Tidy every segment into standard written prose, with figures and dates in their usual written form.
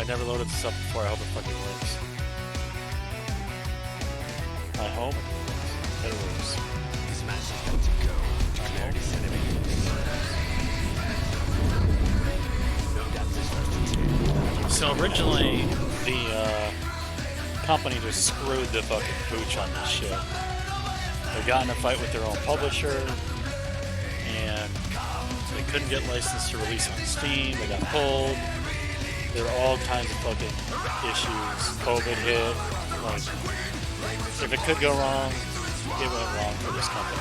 never loaded this up before. I hope it fucking works. I hope it works. So originally, the company just screwed the fucking pooch on this shit. They got in a fight with their own publisher, and they couldn't get licensed to release on Steam. They got pulled. There were all kinds of fucking issues. COVID hit. Like, if it could go wrong, it went wrong for this company.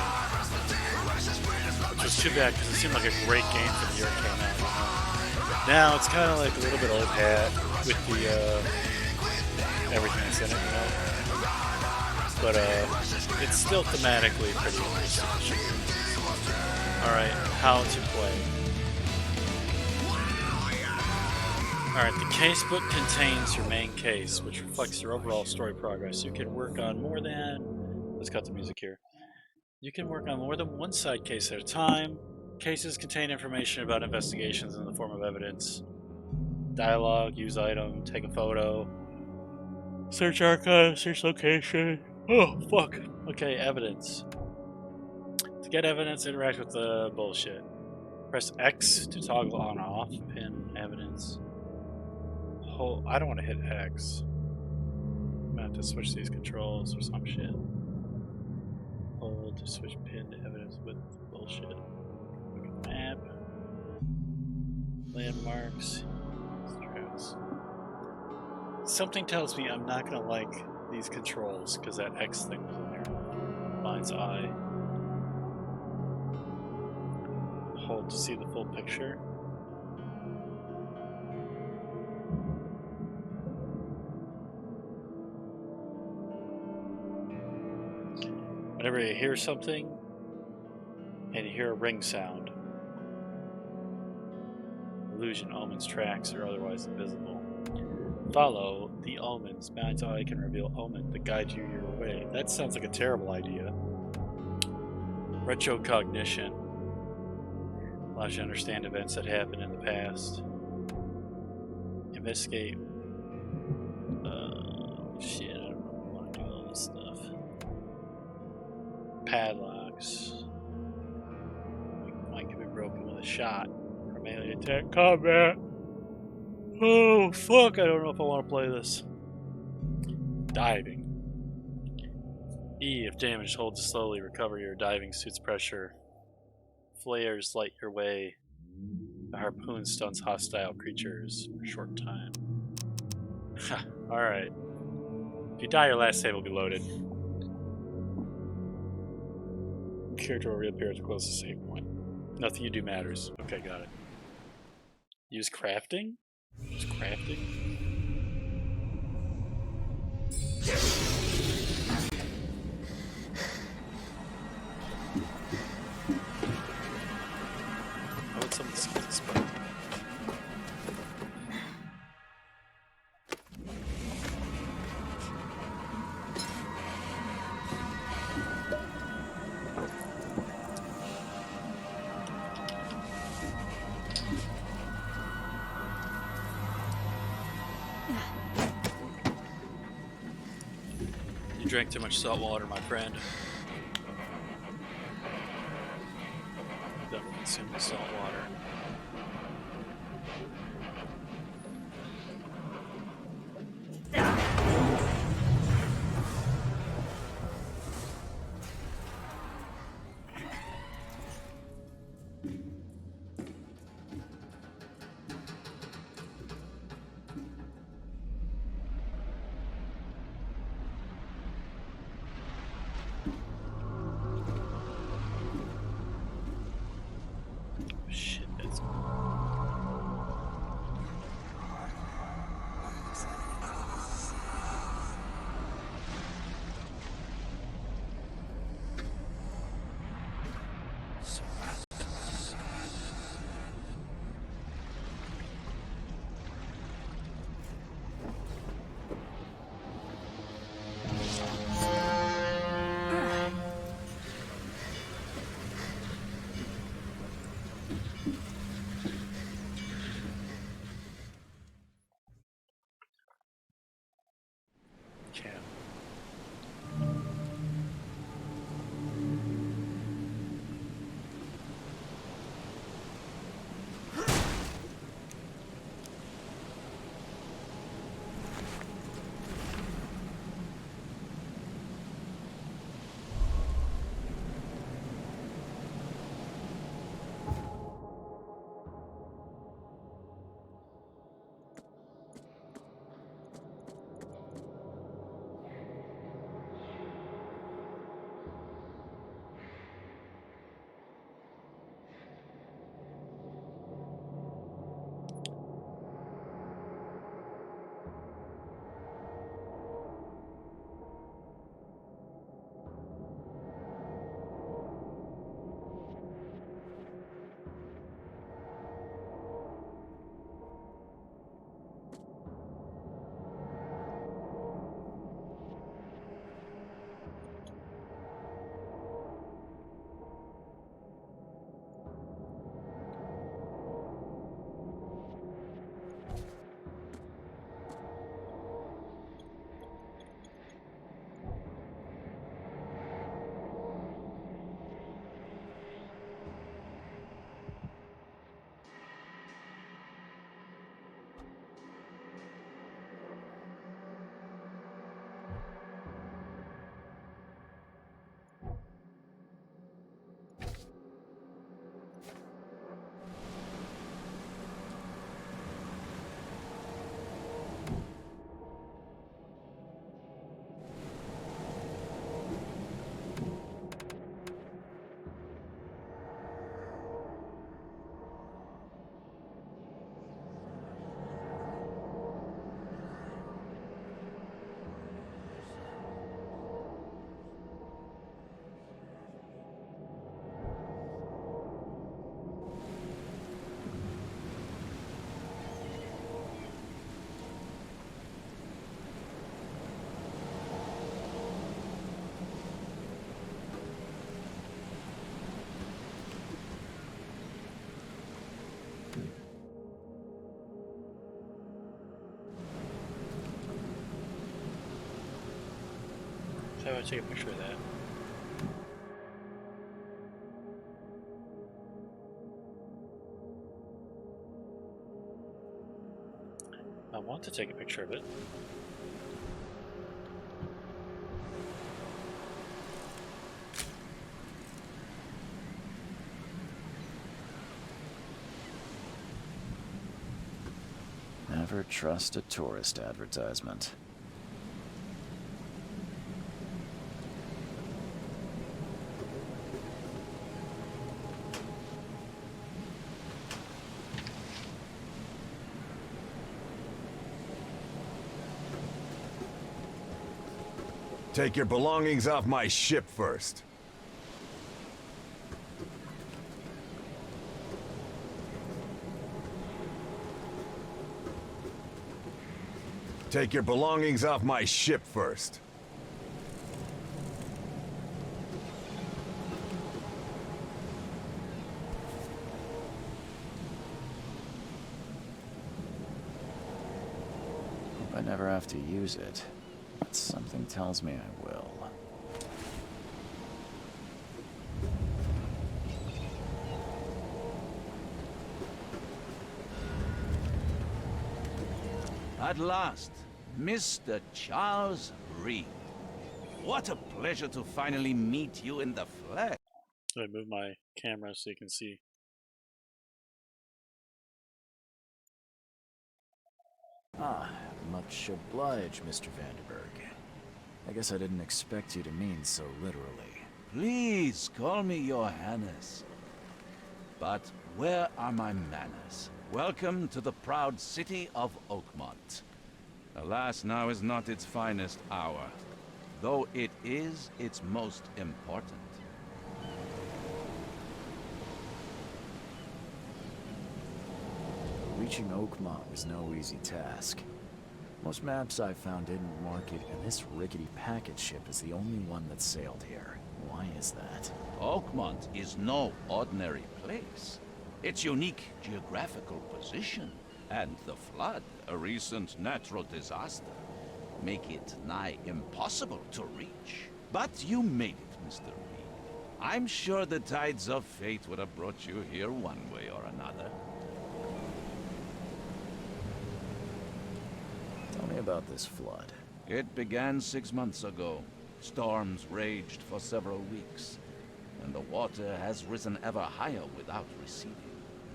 Which was too bad because it seemed like a great game for the year it came out. Now it's kind of like a little bit old hat with the everything that's in it, you know. But it's still thematically pretty interesting. Alright, how to play. Alright, the casebook contains your main case, which reflects your overall story progress. You can work on more than... Let's cut the music here. You can work on more than one side case at a time. Cases contain information about investigations in the form of evidence. Dialogue, use item, take a photo. Search archive, search location. Oh, fuck. Okay, evidence. To get evidence, interact with the bullshit. Press X to toggle on off. Pin evidence. Hold. I don't want to hit X. I'm gonna have to switch these controls or some shit. Hold to switch pin to evidence with bullshit. Map. Landmarks. Stress. Something tells me I'm not gonna like these controls because that X thing was in there. Mind's eye. Hold to see the full picture. Whenever you hear something and you hear a ring sound, illusion, omens, tracks, or otherwise invisible. Follow the omens. Mind's eye can reveal omen to guide you your way. That sounds like a terrible idea. Retrocognition allows you to understand events that happened in the past. Investigate. Shit, I don't want to do all this stuff. Padlocks. Mine can be broken with a shot from melee attack combat. Oh, fuck, I don't know if I want to play this. Diving. E, if damaged, hold to slowly recover your diving suit's pressure. Flares light your way. The harpoon stuns hostile creatures for a short time. Alright. If you die, your last save will be loaded. Character will reappear at the closest save point. Nothing you do matters. Okay, got it. Use crafting? Use crafting? How would someone skip this part? You drank too much salt water, my friend. Definitely consumed the salt water. Shit. How do I take a picture of that? I want to take a picture of it. Never trust a tourist advertisement. Take your belongings off my ship first. Take your belongings off my ship first. Hope I never have to use it, but something tells me I will. At last, Mr. Charles Reed. What a pleasure to finally meet you in the flesh. So I move my camera so you can see. Ah, much obliged, Mr. Vanderberg. I guess I didn't expect you to mean so literally. Please call me your Highness. But where are my manners? Welcome to the proud city of Oakmont. Alas, now is not its finest hour, though it is its most important. Reaching Oakmont was no easy task. Most maps I found didn't mark it, and this rickety packet ship is the only one that sailed here. Why is that? Oakmont is no ordinary place. Its unique geographical position and the flood, a recent natural disaster, make it nigh impossible to reach. But you made it, Mr. Reed. I'm sure the tides of fate would have brought you here one way or another. Tell me about this flood. It began 6 months ago. Storms raged for several weeks, and the water has risen ever higher without receding.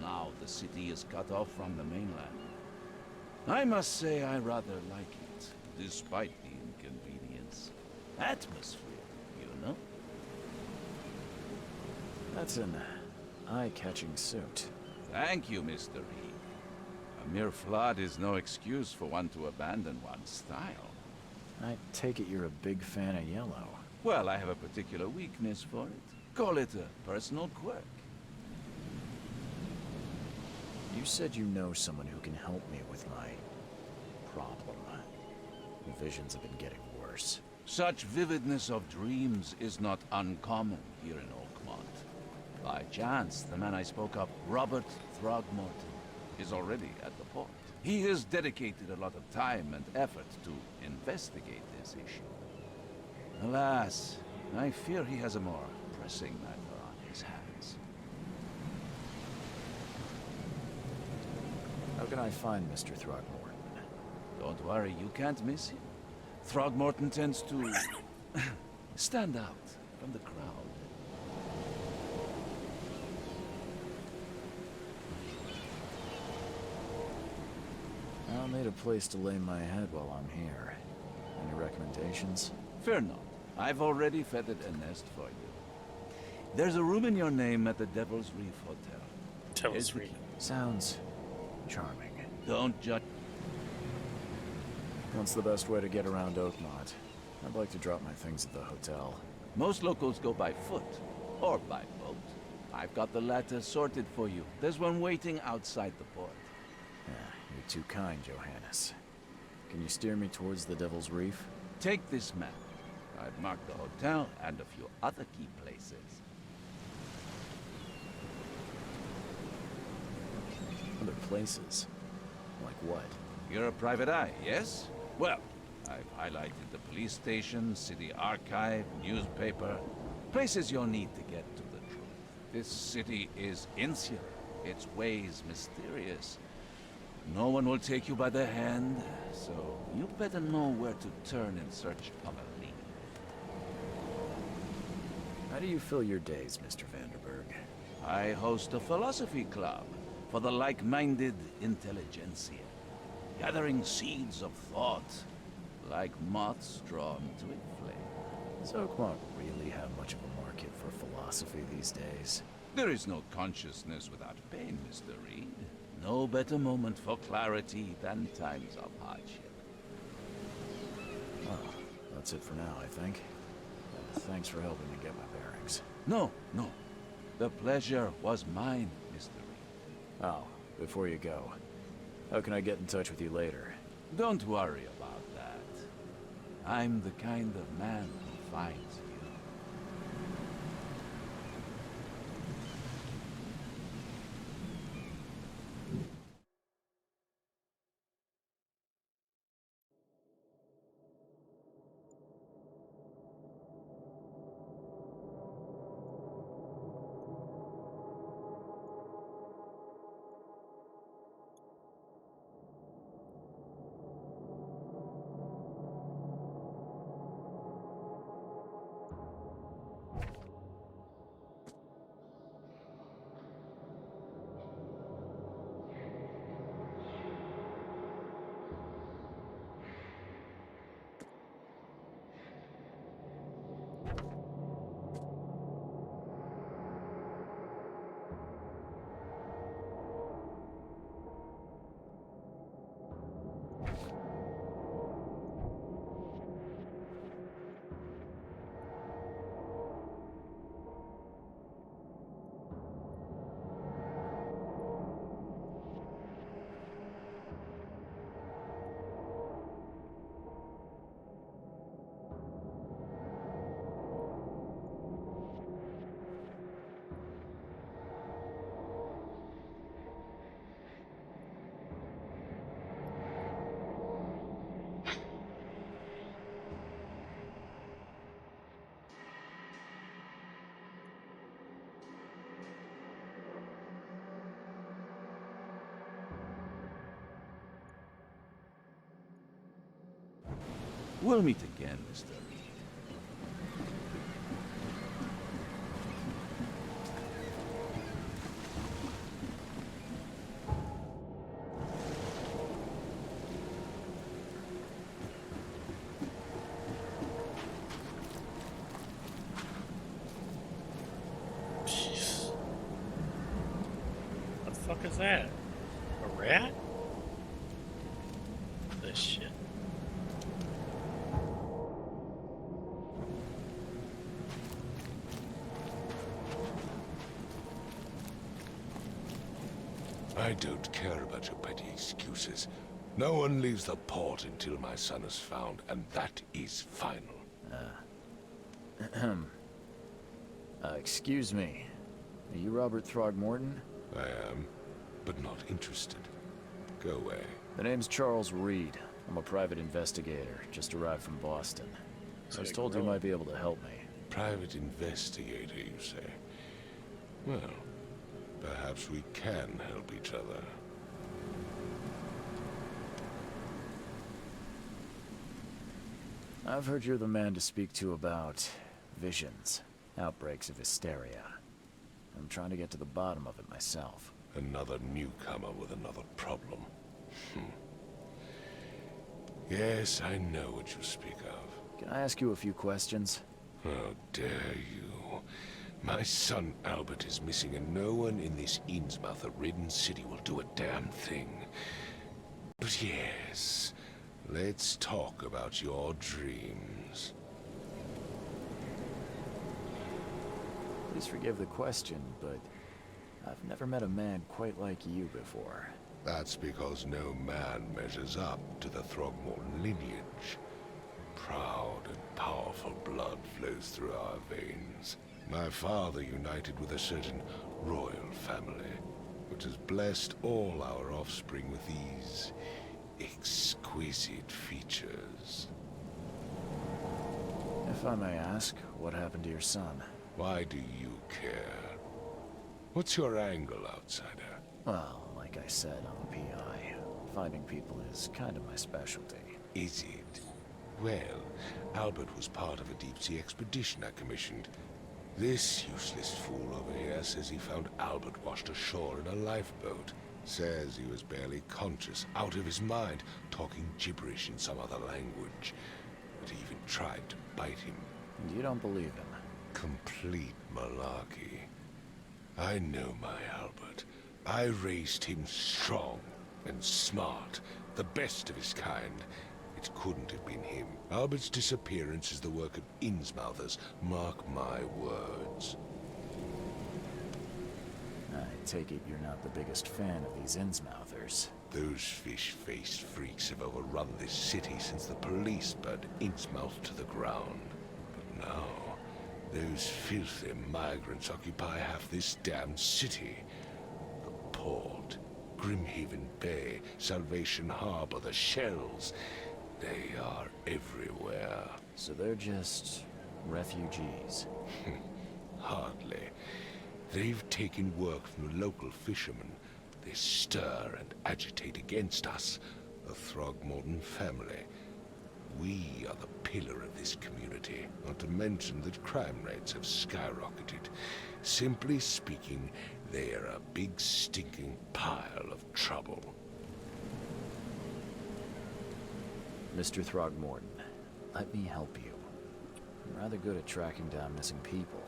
Now the city is cut off from the mainland. I must say I rather like it, despite the inconvenience. Atmosphere, you know? That's an eye-catching suit. Thank you, Mr. Reed. A mere flood is no excuse for one to abandon one's style. I take it you're a big fan of yellow. Well, I have a particular weakness for it. Call it a personal quirk. You said you know someone who can help me with my problem. The visions have been getting worse. Such vividness of dreams is not uncommon here in Oakmont. By chance, the man I spoke of, Robert Throgmorton, is already at the port. He has dedicated a lot of time and effort to investigate this issue. Alas, I fear he has a more pressing matter on his hands. How can I find Mr. Throgmorton? Don't worry, you can't miss him. Throgmorton tends to stand out from the crowd. I'll need a place to lay my head while I'm here. Any recommendations? Fear not. I've already feathered a nest for you. There's a room in your name at the Devil's Reef Hotel. Devil's Reef. Sounds charming. Don't judge. What's the best way to get around Oakmont? I'd like to drop my things at the hotel. Most locals go by foot, or by boat. I've got the latter sorted for you. There's one waiting outside the port. Yeah, you're too kind, Johannes. Can you steer me towards the Devil's Reef? Take this map. I've marked the hotel and a few other key places. Other places? Like what? You're a private eye, yes? Well, I've highlighted the police station, city archive, newspaper, places you'll need to get to the truth. This city is insular, its ways mysterious. No one will take you by the hand, so you better know where to turn in search of a lead. How do you fill your days, Mr. Vanderberg? I host a philosophy club for the like-minded intelligentsia, gathering seeds of thought, like moths drawn to a flame. So Oakmont really have much of a market for philosophy these days? There is no consciousness without pain, Mr. Reed. No better moment for clarity than times of hardship. Well, that's it for now, I think. Thanks for helping me get my bearings. No. The pleasure was mine, Mr. Reed. Oh, before you go, how can I get in touch with you later? Don't worry about that. I'm the kind of man who finds you. We'll meet again, Mr. Reed. Jeez. What the fuck is that? A rat? This shit. I don't care about your petty excuses. No one leaves the port until my son is found, and that is final. Excuse me. Are you Robert Throgmorton? I am, but not interested. Go away. The name's Charles Reed. I'm a private investigator, just arrived from Boston. I was told you might be able to help me. Private investigator, you say? Well, perhaps we can help each other. I've heard you're the man to speak to about visions, outbreaks of hysteria. I'm trying to get to the bottom of it myself. Another newcomer with another problem. Yes, I know what you speak of. Can I ask you a few questions? How dare you? My son Albert is missing, and no one in this Innsmouth-ridden city will do a damn thing. But yes, let's talk about your dreams. Please forgive the question, but I've never met a man quite like you before. That's because no man measures up to the Throgmorton lineage. Proud and powerful blood flows through our veins. My father united with a certain royal family, which has blessed all our offspring with these exquisite features. If I may ask, what happened to your son? Why do you care? What's your angle, outsider? Well, like I said, I'm a PI. Finding people is kind of my specialty. Is it? Well, Albert was part of a deep-sea expedition I commissioned. This useless fool over here says he found Albert washed ashore in a lifeboat. Says he was barely conscious, out of his mind, talking gibberish in some other language. That he even tried to bite him. And you don't believe him? Complete malarkey. I know my Albert. I raised him strong and smart, the best of his kind. It couldn't have been him. Albert's disappearance is the work of Innsmouthers, mark my words. I take it you're not the biggest fan of these Innsmouthers. Those fish-faced freaks have overrun this city since the police burned Innsmouth to the ground. But now, those filthy migrants occupy half this damned city. The port, Grimhaven Bay, Salvation Harbor, the shells. They are everywhere. So they're just refugees. Hardly. They've taken work from the local fishermen. They stir and agitate against us, the Throgmorton family. We are the pillar of this community, not to mention that crime rates have skyrocketed. Simply speaking, they are a big stinking pile of trouble. Mr. Throgmorton, let me help you. I'm rather good at tracking down missing people.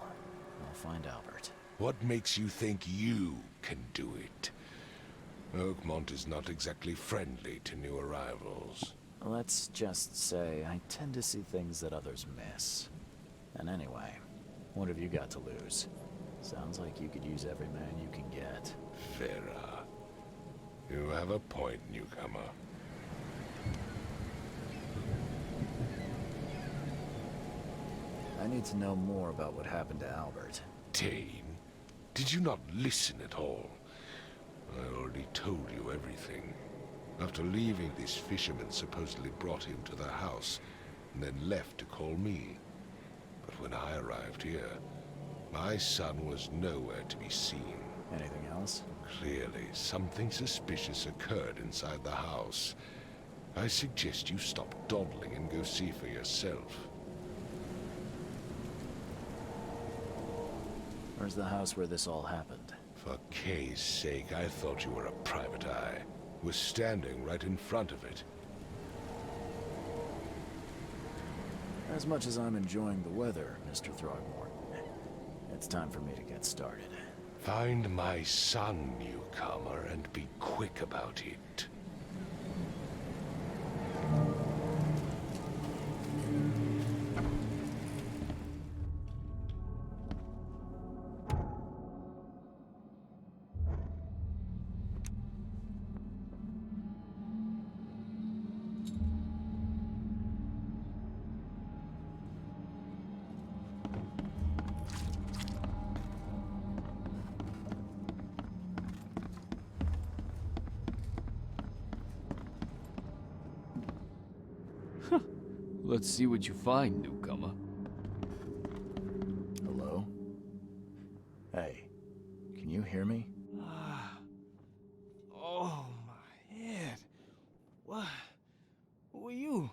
I'll find Albert. What makes you think you can do it? Oakmont is not exactly friendly to new arrivals. Let's just say I tend to see things that others miss. And anyway, what have you got to lose? Sounds like you could use every man you can get. Vera, you have a point, newcomer. I need to know more about what happened to Albert. Tane, did you not listen at all? I already told you everything. After leaving, this fisherman supposedly brought him to the house, and then left to call me. But when I arrived here, my son was nowhere to be seen. Anything else? Clearly, something suspicious occurred inside the house. I suggest you stop dawdling and go see for yourself. Where's the house where this all happened? For Kay's sake, I thought you were a private eye. Was standing right in front of it. As much as I'm enjoying the weather, Mr. Throgmorton, it's time for me to get started. Find my son, newcomer, and be quick about it. Let's see what you find, newcomer. Hello? Hey, can you hear me? Oh, my head. What? Who are you?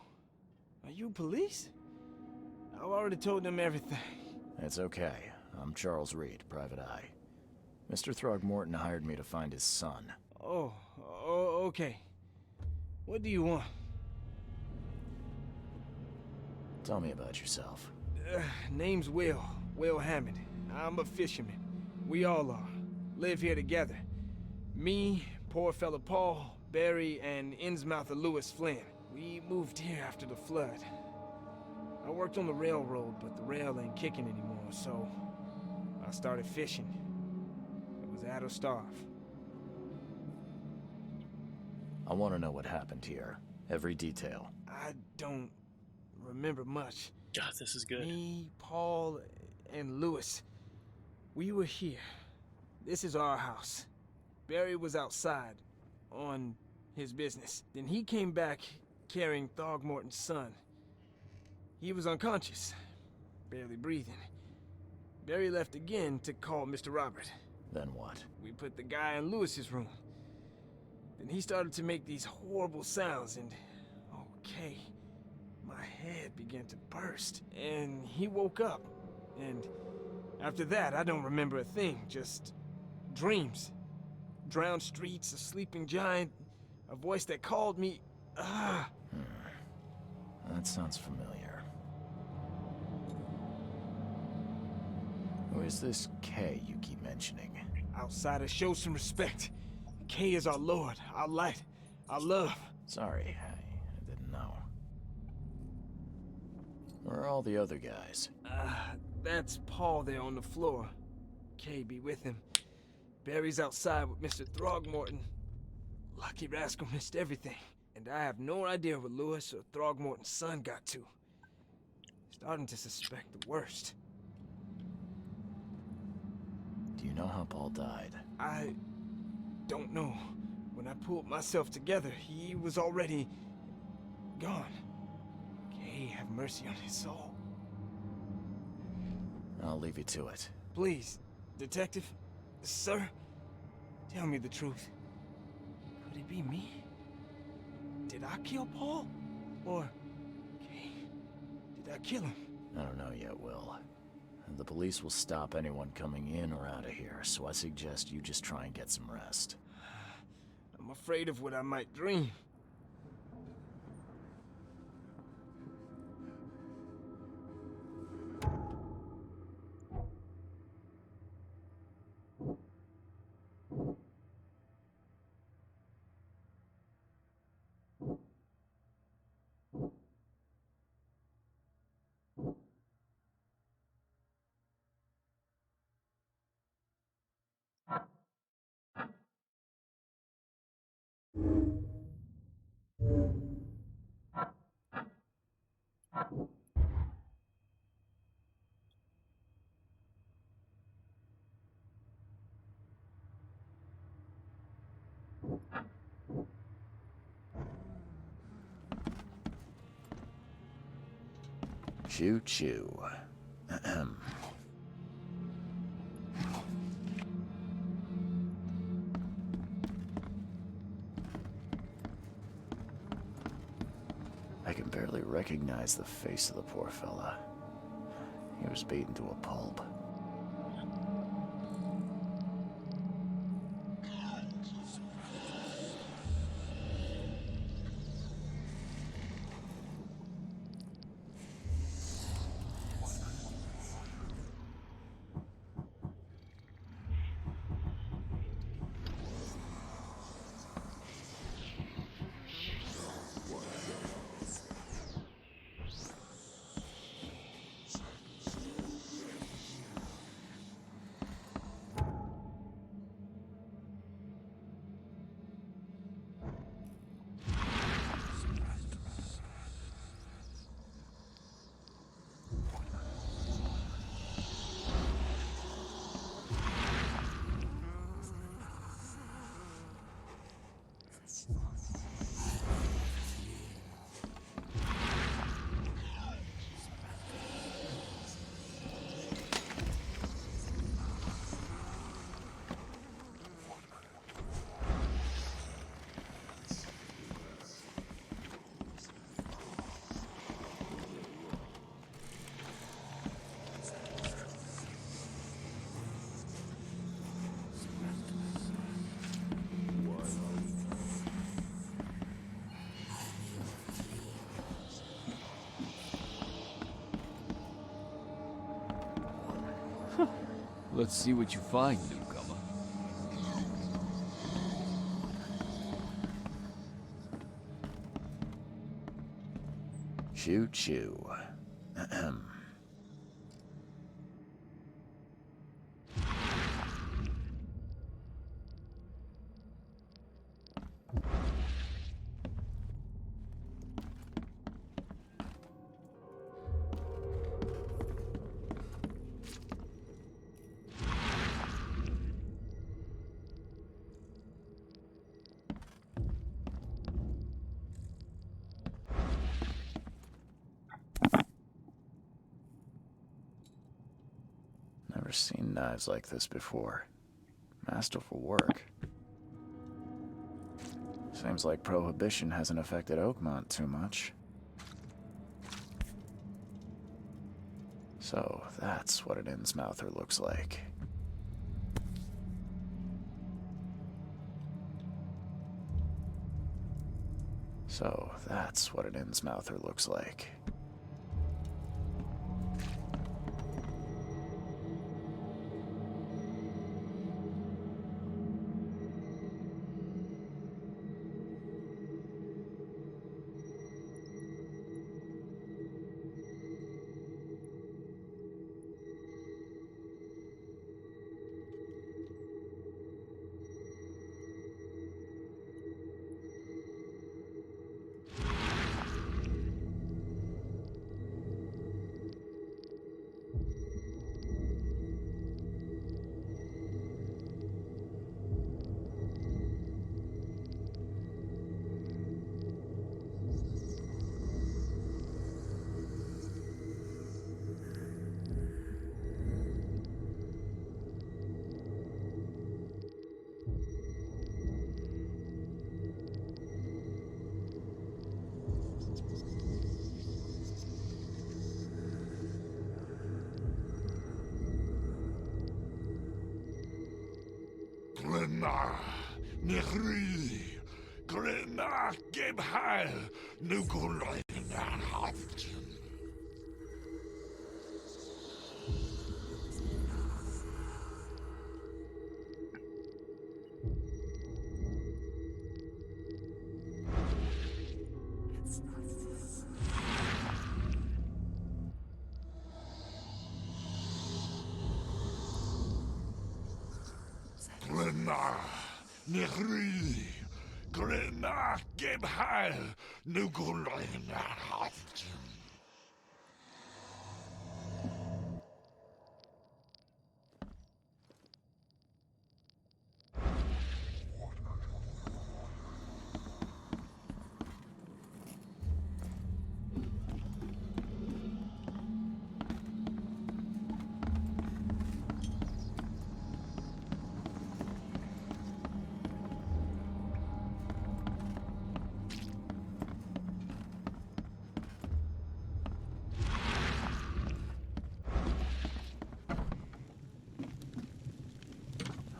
Are you police? I've already told them everything. It's okay. I'm Charles Reed, Private Eye. Mr. Throgmorton hired me to find his son. Oh, okay. What do you want? Tell me about yourself. Name's Will Hammond. I'm a fisherman. We all are. Live here together. Me, poor fella Paul, Barry, and Innsmouther Lewis Flynn. We moved here after the flood. I worked on the railroad, but the rail ain't kicking anymore, so I started fishing. It was out of starve. I want to know what happened here. Every detail. I don't remember much. God, this is good. Me, Paul, and Lewis. We were here. This is our house. Barry was outside, on his business. Then he came back carrying Throgmorton's son. He was unconscious. barely breathing. Barry left again to call Mr. Robert. Then what? We put the guy in Lewis's room. Then he started to make these horrible sounds and... okay, my head began to burst. And he woke up. And after that, I don't remember a thing, just dreams. Drowned streets, a sleeping giant, a voice that called me... That sounds familiar. Who is this K you keep mentioning? Outsiders, show some respect. K is our lord, our light, our love. Sorry, I didn't know. Where are all the other guys? That's Paul there on the floor. K be with him. Barry's outside with Mr. Throgmorton. Lucky rascal missed everything. And I have no idea what Lewis or Throgmorton's son got to. Starting to suspect the worst. Do you know how Paul died? I don't know. When I pulled myself together, he was already gone. May have mercy on his soul. I'll leave you to it. Please, detective, sir, tell me the truth. Could it be me? Did I kill Paul? Or, did I kill him? I don't know yet, Will. The police will stop anyone coming in or out of here, so I suggest you just try and get some rest. I'm afraid of what I might dream. Choo choo. Ahem. I can barely recognize the face of the poor fella. He was beaten to a pulp. Let's see what you find, newcomer. Choo choo. Ahem. Never seen knives like this before. Masterful work. Seems like Prohibition hasn't affected Oakmont too much. So, that's what an Innsmouther looks like. So, that's what an Innsmouther looks like. Glenna, Nehri, Glenna, Gebhal, Nugulein, Glenna, Nehri, Glenna, Gebhal, Nugulein,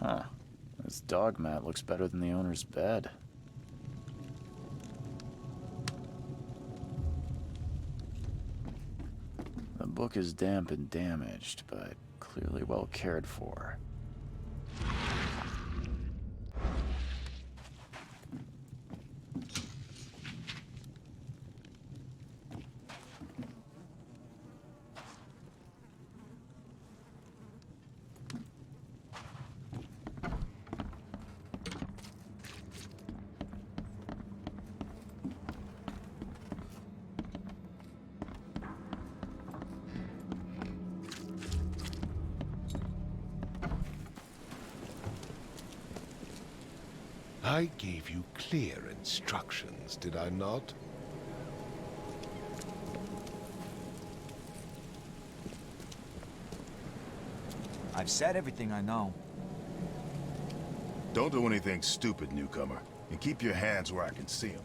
Huh. This dog mat looks better than the owner's bed. The book is damp and damaged, but clearly well cared for. I gave you clear instructions, did I not? I've said everything I know. Don't do anything stupid, newcomer. And keep your hands where I can see them.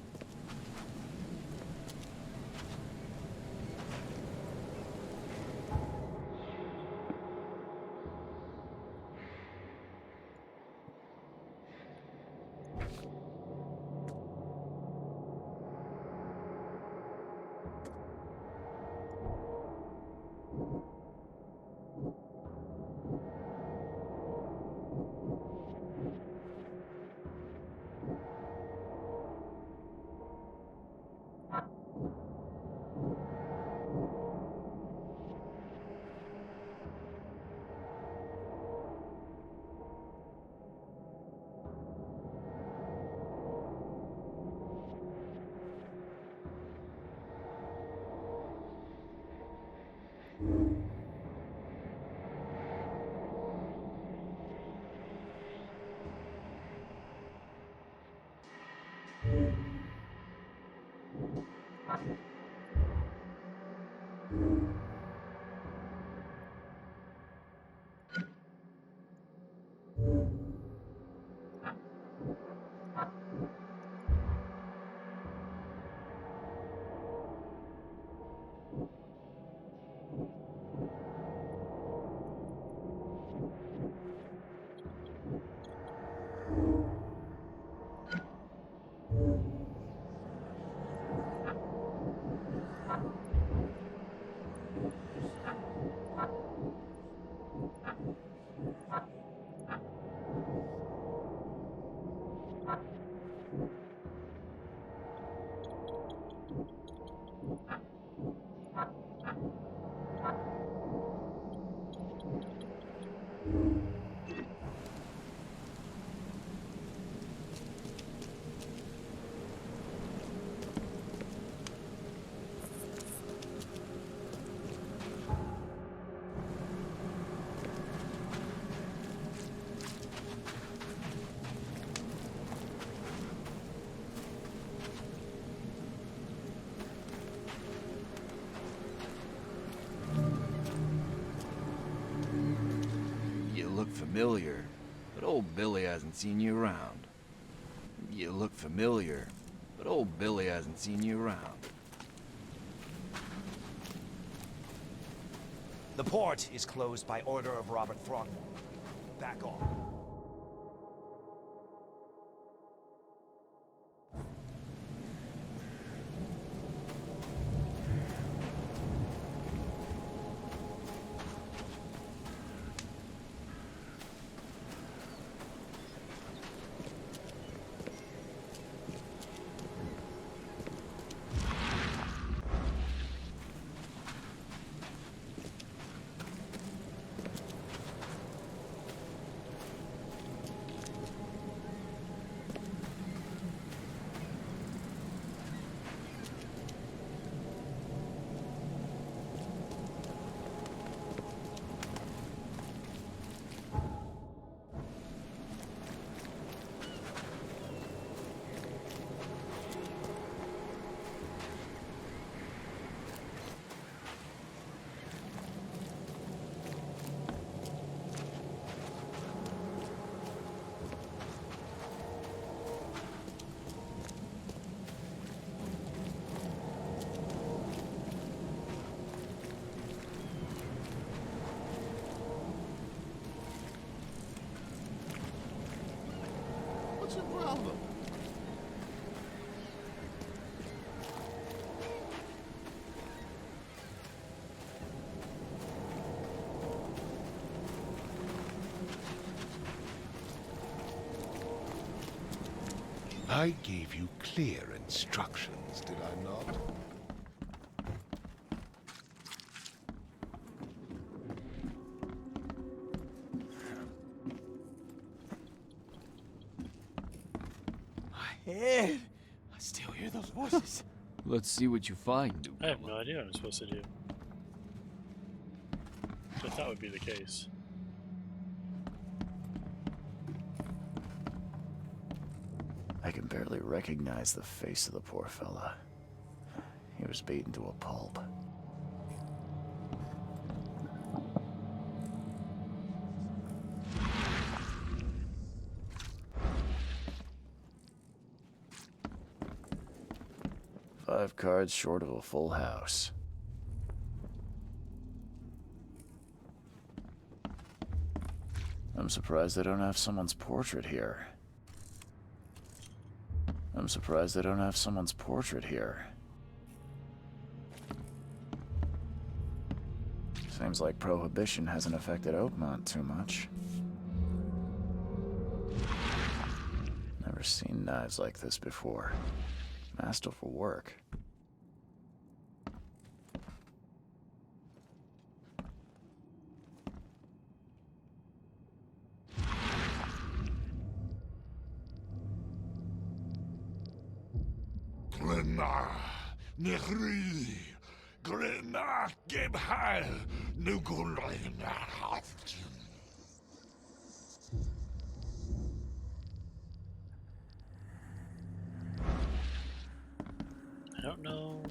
You look familiar, but old Billy hasn't seen you around. You look familiar, but old Billy hasn't seen you around. The port is closed by order of Robert Throgmorton. Back off. What's your problem? I gave you clear instructions, did I not? My head! I still hear those voices. Let's see what you find, I have newcomer. no idea what I'm supposed to do. I thought would be the case. I can barely recognize the face of the poor fella. He was beaten to a pulp. Five cards short of a full house. I'm surprised they don't have someone's portrait here. I'm surprised they don't have someone's portrait here. Seems like Prohibition hasn't affected Oakmont too much. Never seen knives like this before. Masterful work. Glenna, Nehri, Glenna, Gebhal, Nugulina, I don't know.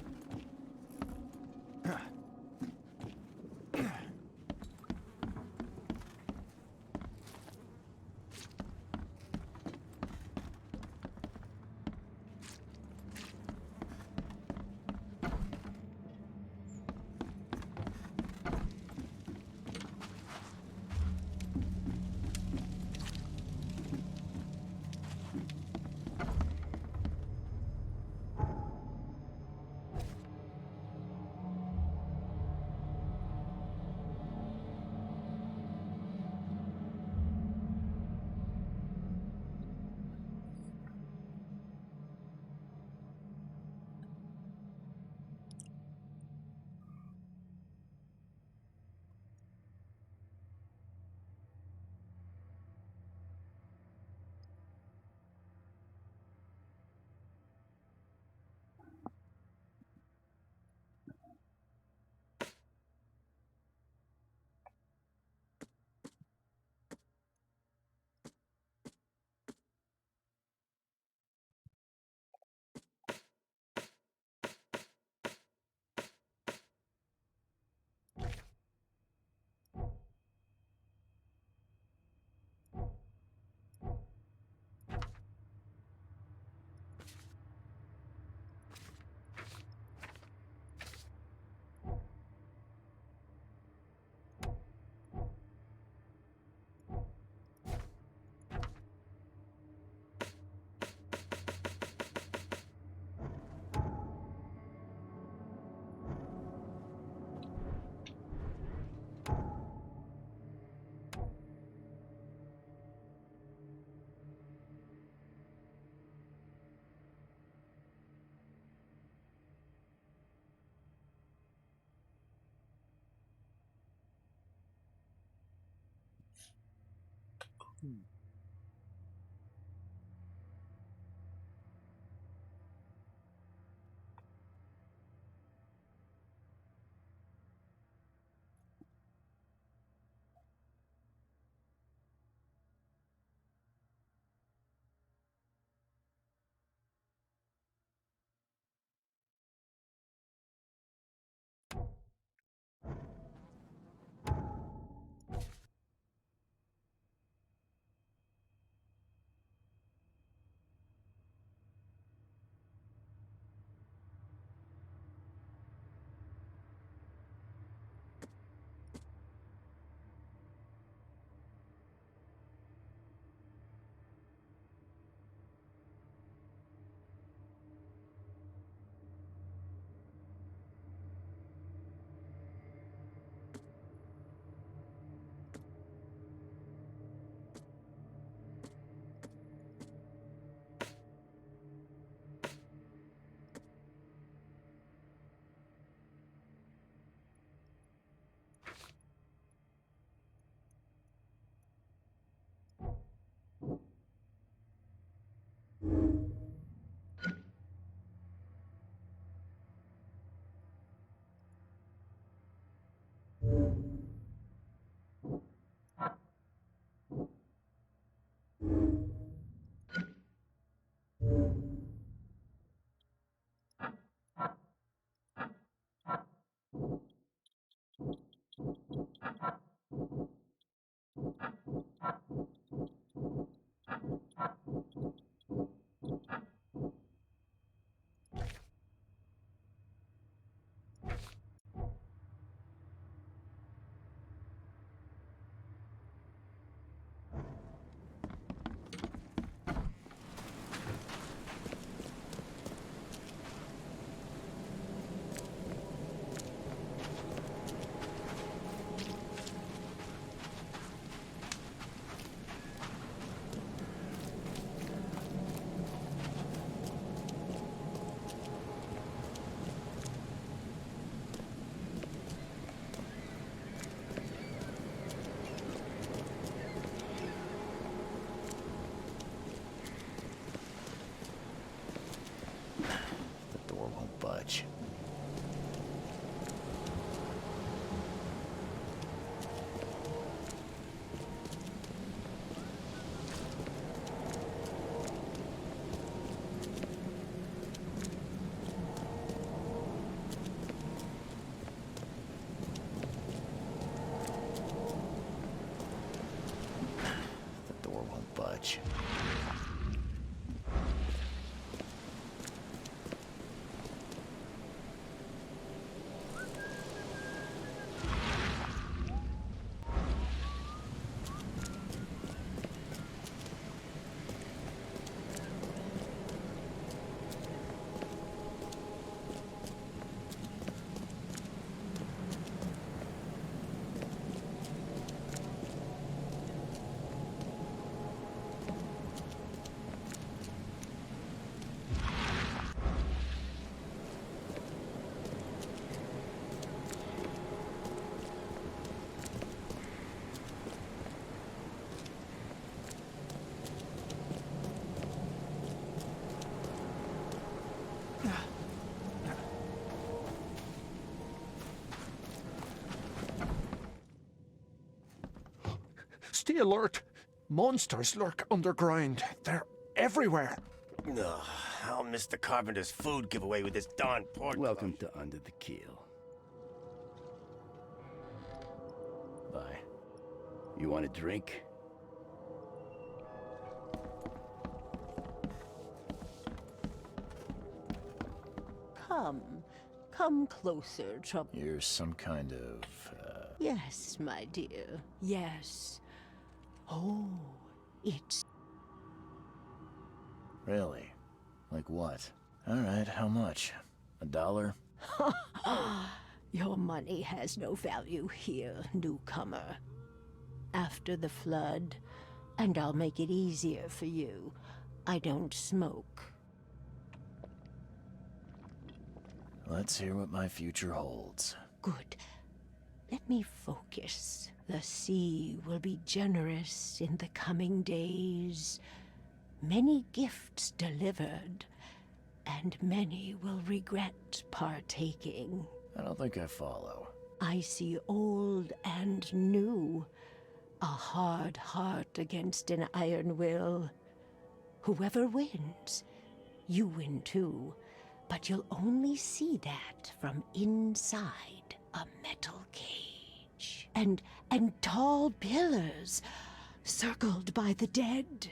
The door won't budge. The door won't budge. Stay alert. Monsters lurk underground. They're everywhere. Ugh, I'll miss the carpenter's food giveaway with this darn pork. Welcome to Under the Keel. Bye. You want a drink? Come closer, trouble. You're some kind of, Yes, my dear, yes. Oh, it's... Really? Like what? Alright, how much? $1? Your money has no value here, newcomer. After the flood, and I'll make it easier for you, I don't smoke. Let's hear what my future holds. Good. Let me focus. The sea will be generous in the coming days. Many gifts delivered, and many will regret partaking. I don't think I follow. I see old and new. A hard heart against an iron will. Whoever wins, you win too. But you'll only see that from inside a metal cage. And tall pillars, circled by the dead.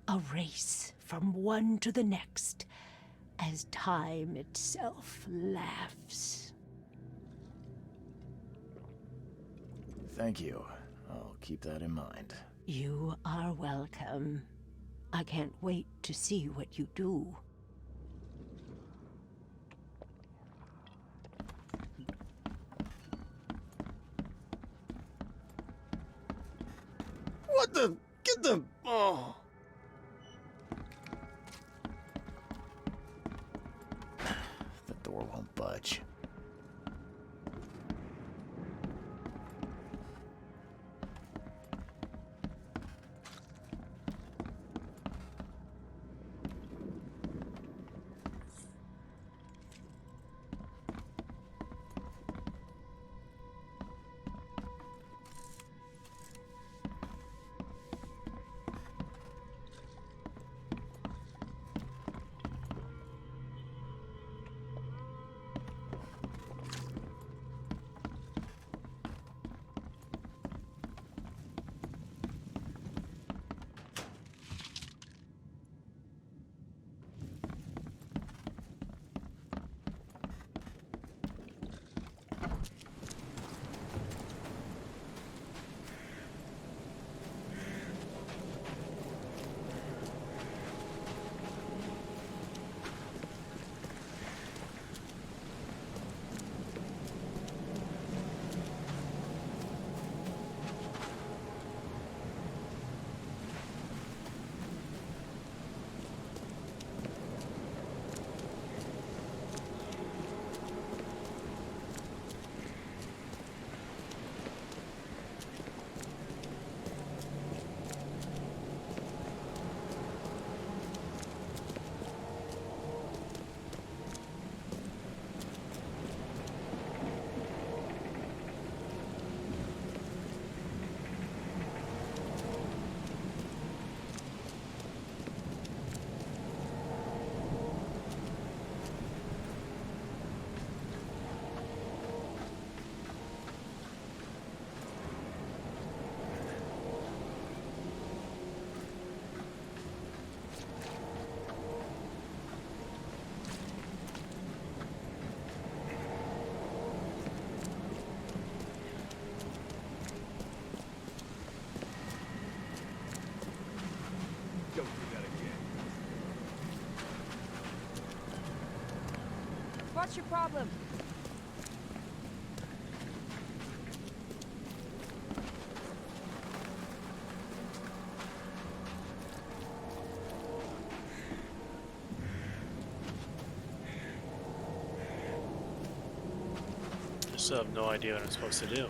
A race from one to the next, as time itself laughs. Thank you. I'll keep that in mind. You are welcome. I can't wait to see what you do. What the? Get the... Oh. The door won't budge. Don't do that again. What's your problem? I still have no idea what I'm supposed to do.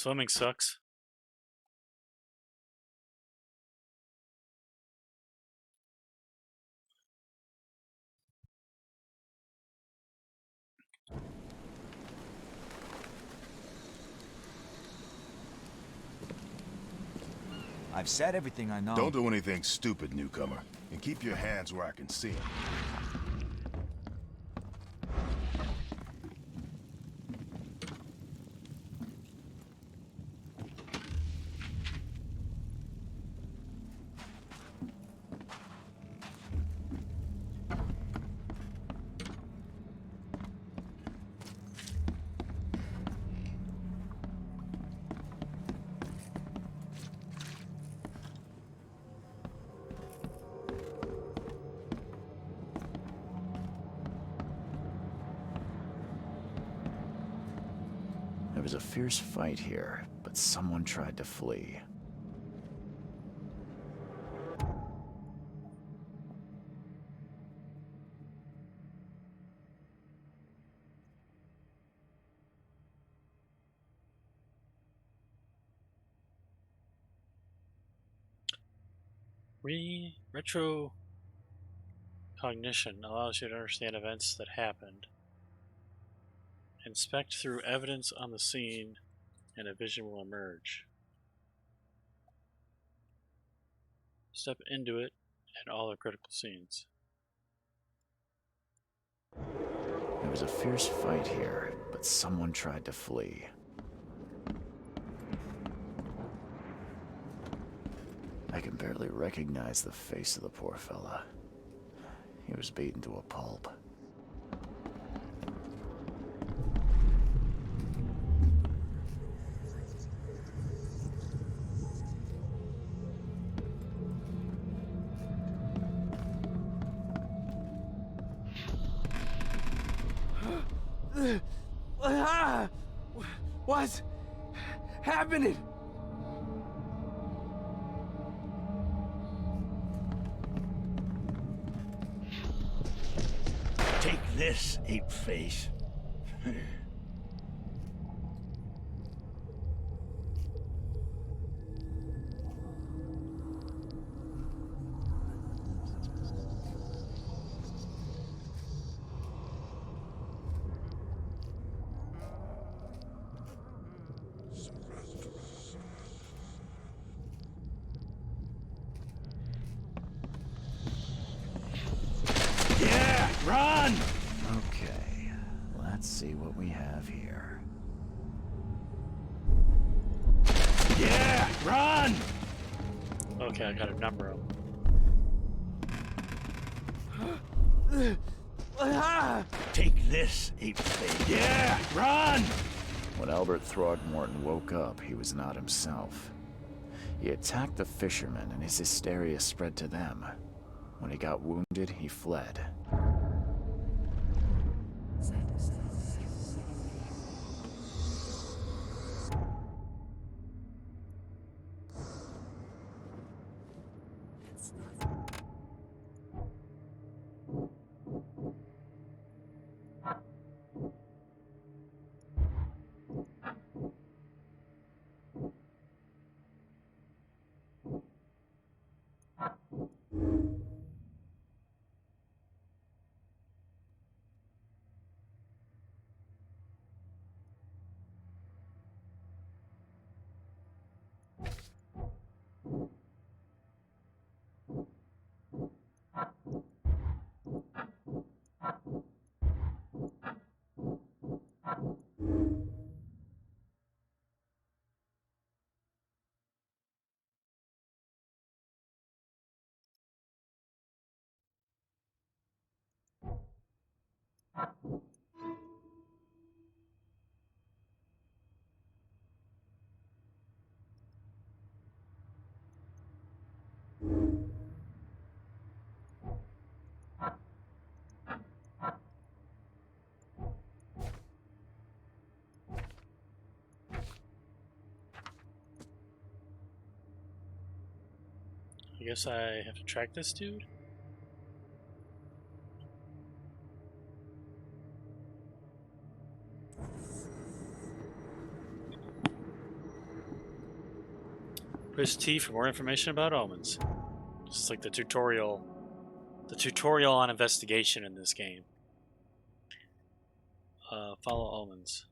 Swimming sucks. I've said everything I know. Don't do anything stupid, newcomer. And keep your hands where I can see them. There was a fierce fight here, but someone tried to flee. Retrocognition allows you to understand events that happened. Inspect through evidence on the scene, and a vision will emerge. Step into it at all the critical scenes. There was a fierce fight here, but someone tried to flee. I can barely recognize the face of the poor fella. He was beaten to a pulp. What's happening? Take this, ape-face. Yeah, run! Okay, let's see what we have here. Yeah, run! Okay, I gotta number them. Take this, ape-face. Yeah, run! When Albert Throgmorton woke up, he was not himself. He attacked the fishermen, and his hysteria spread to them. When he got wounded, he fled. I guess I have to track this dude? Press T for more information about omens. Just like the tutorial on investigation in this game. Follow omens.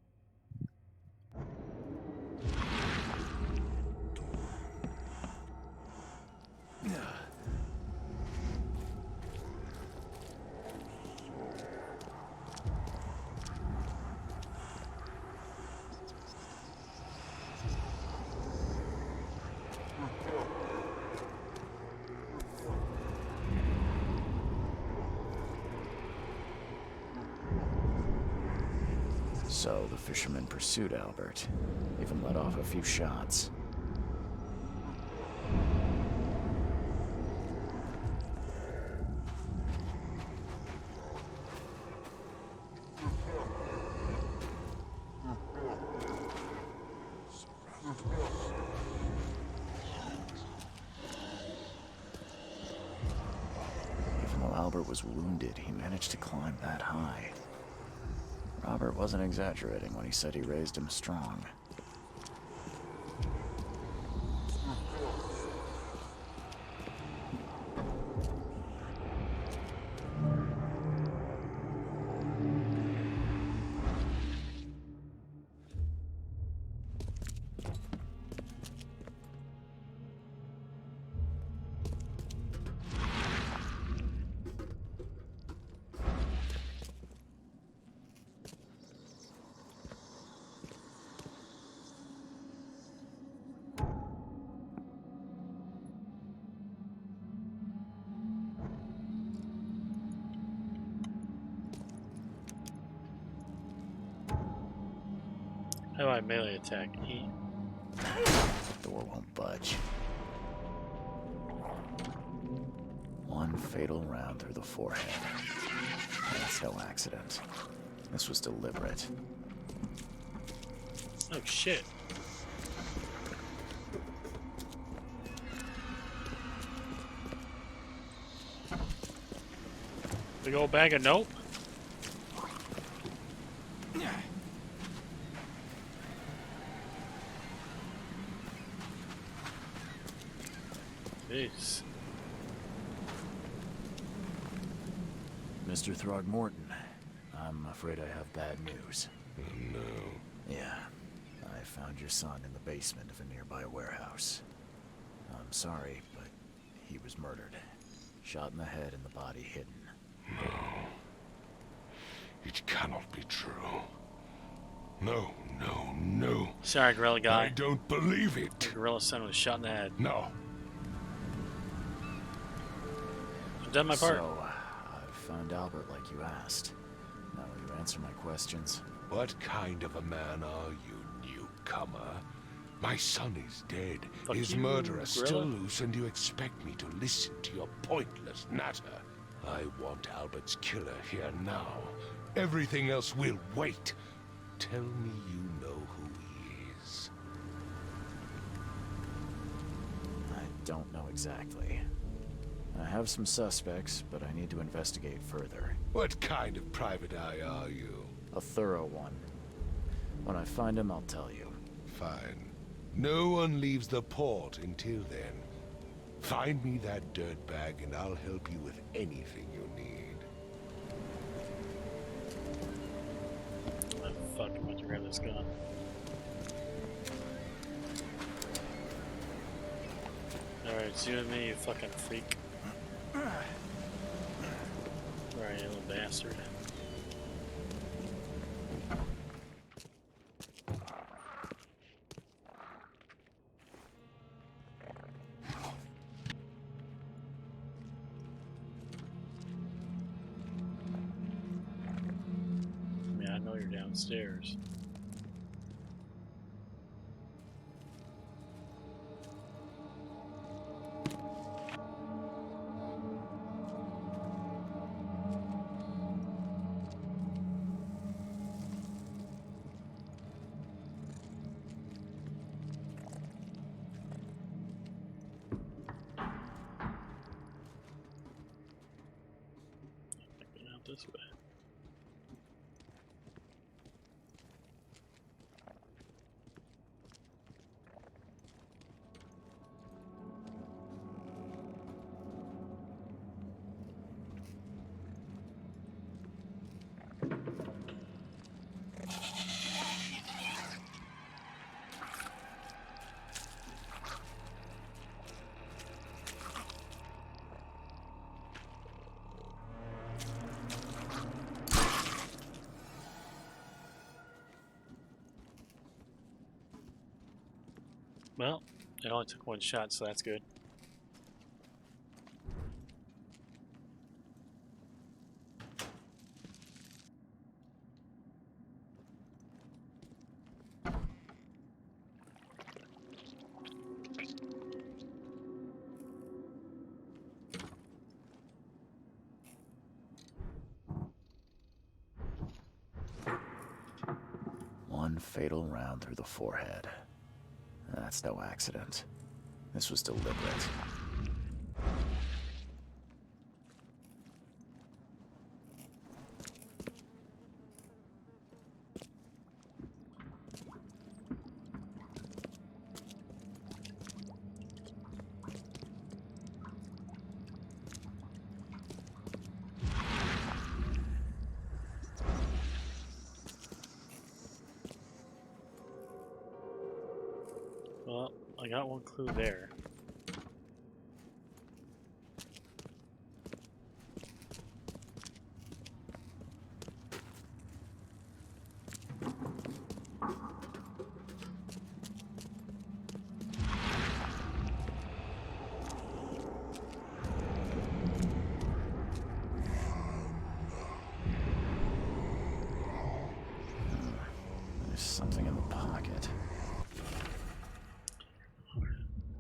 So the fisherman pursued Albert, even let off a few shots. Even though Albert was wounded, he managed to climb that high. Robert wasn't exaggerating when he said he raised him strong. How do I melee attack? E. The door won't budge. One fatal round through the forehead. That's no accident. This was deliberate. Oh shit. Big old bag of nope. Jeez. Mr. Throgmorton, I'm afraid I have bad news. No. Yeah, I found your son in the basement of a nearby warehouse. I'm sorry, but he was murdered. Shot in the head and the body hidden. No. It cannot be true. No, no, no. Sorry, gorilla guy. I don't believe it. The gorilla son was shot in the head. No. I've done my part. So, I found Albert like you asked. Now will you answer my questions? What kind of a man are you, newcomer? My son is dead. Fuck His you, murderer still gorilla. loose, and you expect me to listen to your pointless natter. I want Albert's killer here now. Everything else will wait. Tell me you know who he is. I don't know exactly. I have some suspects, but I need to investigate further. What kind of private eye are you? A thorough one. When I find him, I'll tell you. Fine. No one leaves the port until then. Find me that dirtbag and I'll help you with anything you need. Oh, fuck, I'm about to grab this gun. Alright, it's you and me, you fucking freak. Alright, you little bastard. I know you're downstairs. Get out this way. Well, it only took one shot, so that's good. One fatal round through the forehead. That's no accident. This was deliberate. Well, I got one clue there. There's something in the pocket.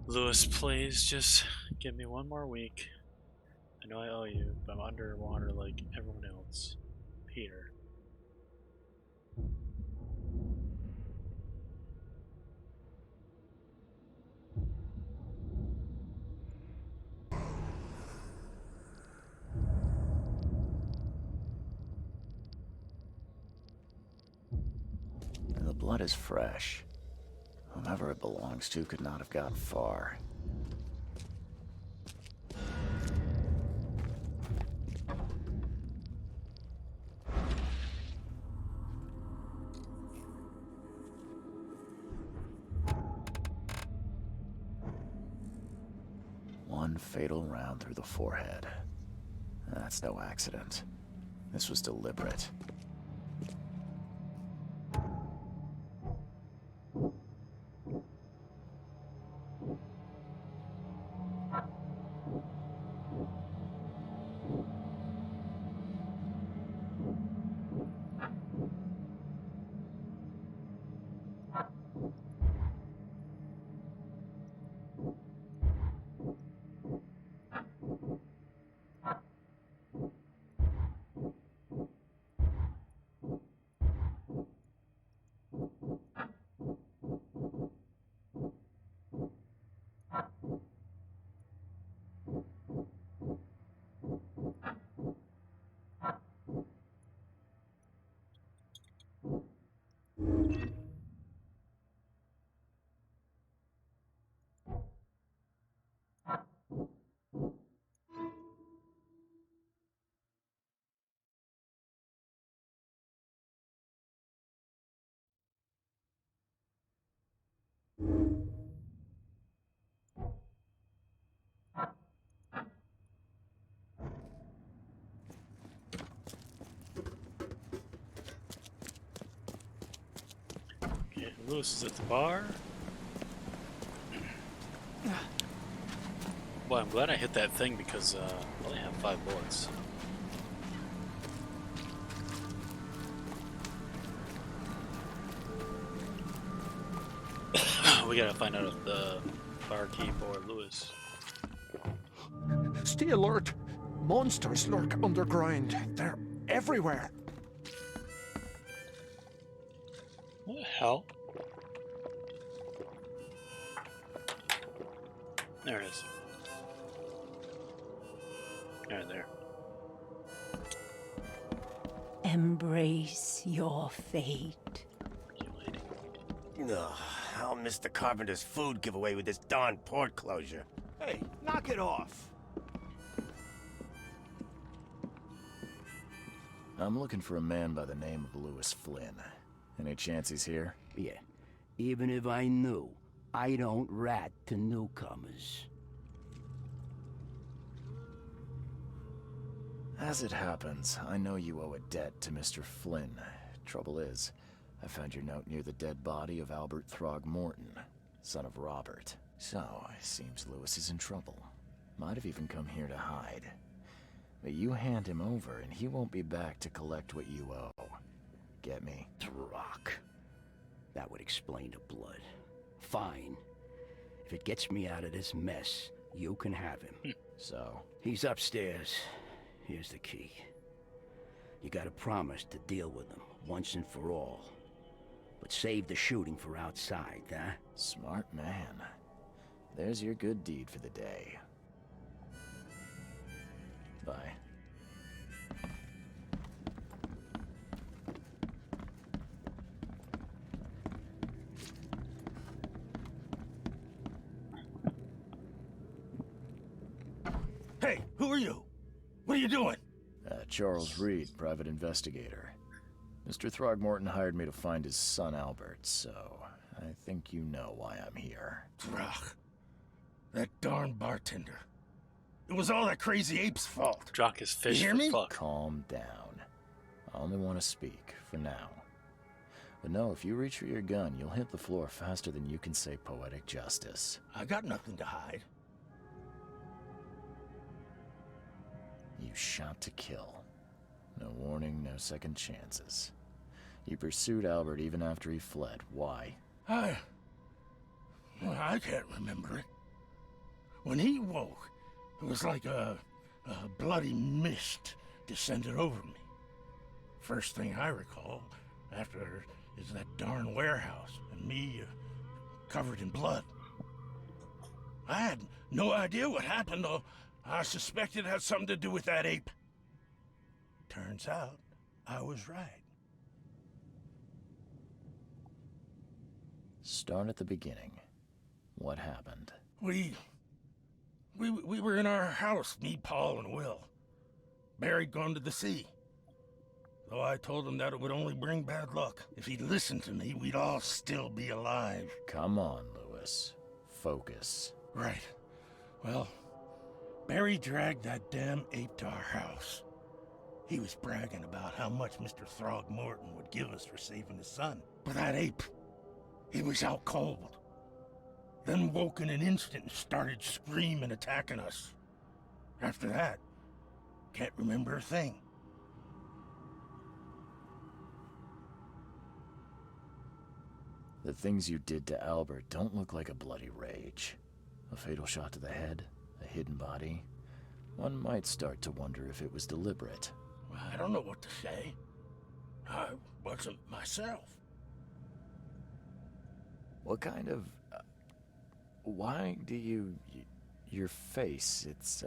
Lewis, please just give me one more week. I know I owe you, but I'm underwater like everyone else. Peter. And the blood is fresh. Whomever it belongs to could not have gotten far. One fatal round through the forehead. That's no accident. This was deliberate. Okay, Lewis is at the bar. Boy, I'm glad I hit that thing because I only have 5 bullets. We gotta find out if the barkeep or Lewis. Stay alert. Monsters lurk underground. They're everywhere. What the hell? There it is. Right there. Embrace your fate. Ugh, I'll miss the carpenter's food giveaway with this darn port closure. Hey, knock it off. I'm looking for a man by the name of Lewis Flynn. Any chance he's here? Yeah. Even if I knew, I don't rat to newcomers. As it happens, I know you owe a debt to Mr. Flynn. Trouble is, I found your note near the dead body of Albert Throgmorton. son of Robert. So, it seems Lewis is in trouble. Might have even come here to hide. But you hand him over and he won't be back to collect what you owe. Get me? Drock. That would explain the blood. Fine. If it gets me out of this mess, you can have him. So? He's upstairs. Here's the key. You gotta promise to deal with him, once and for all. But save the shooting for outside, huh? Smart man. There's your good deed for the day. Bye. Hey, who are you? What are you doing? Charles Reed, private investigator. Mr. Throgmorton hired me to find his son Albert, so I think you know why I'm here. Drock. That darn bartender. It was all that crazy ape's fault. Drock is fish You hear for me? fuck. Calm down. I only want to speak, for now. But no, if you reach for your gun, you'll hit the floor faster than you can say poetic justice. I got nothing to hide. You shot to kill. No warning, no second chances. You pursued Albert even after he fled. Why? I can't remember it. When he woke, it was like a bloody mist descended over me. First thing I recall after is that darn warehouse and me covered in blood. I had no idea what happened, though. I suspected it had something to do with that ape. Turns out, I was right. Start at the beginning. What happened? We were in our house, me, Paul, and Will. Barry'd gone to the sea. Though I told him that it would only bring bad luck. If he'd listened to me, we'd all still be alive. Come on, Lewis. Focus. Right. Well, Barry dragged that damn ape to our house. He was bragging about how much Mr. Throgmorton would give us for saving his son. But that ape, he was out cold. Then woke in an instant and started screaming, attacking us. After that, can't remember a thing. The things you did to Albert don't look like a bloody rage. A fatal shot to the head, a hidden body. One might start to wonder if it was deliberate. I don't know what to say. I wasn't myself. What kind of... why do you... your face, it's,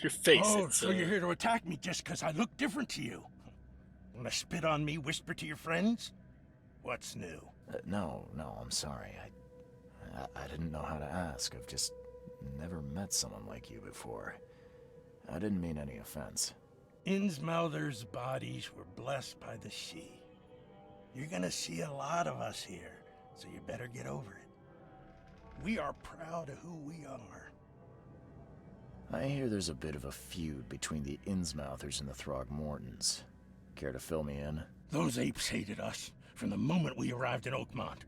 Your face, Oh, so you're here to attack me just because I look different to you? Wanna spit on me, whisper to your friends? What's new? No, I'm sorry. I didn't know how to ask. I've just never met someone like you before. I didn't mean any offense. Innsmouther's bodies were blessed by the she. You're gonna see a lot of us here, so you better get over it. We are proud of who we are. I hear there's a bit of a feud between the Innsmouthers and the Throgmortons. Care to fill me in? Those apes hated us from the moment we arrived in Oakmont.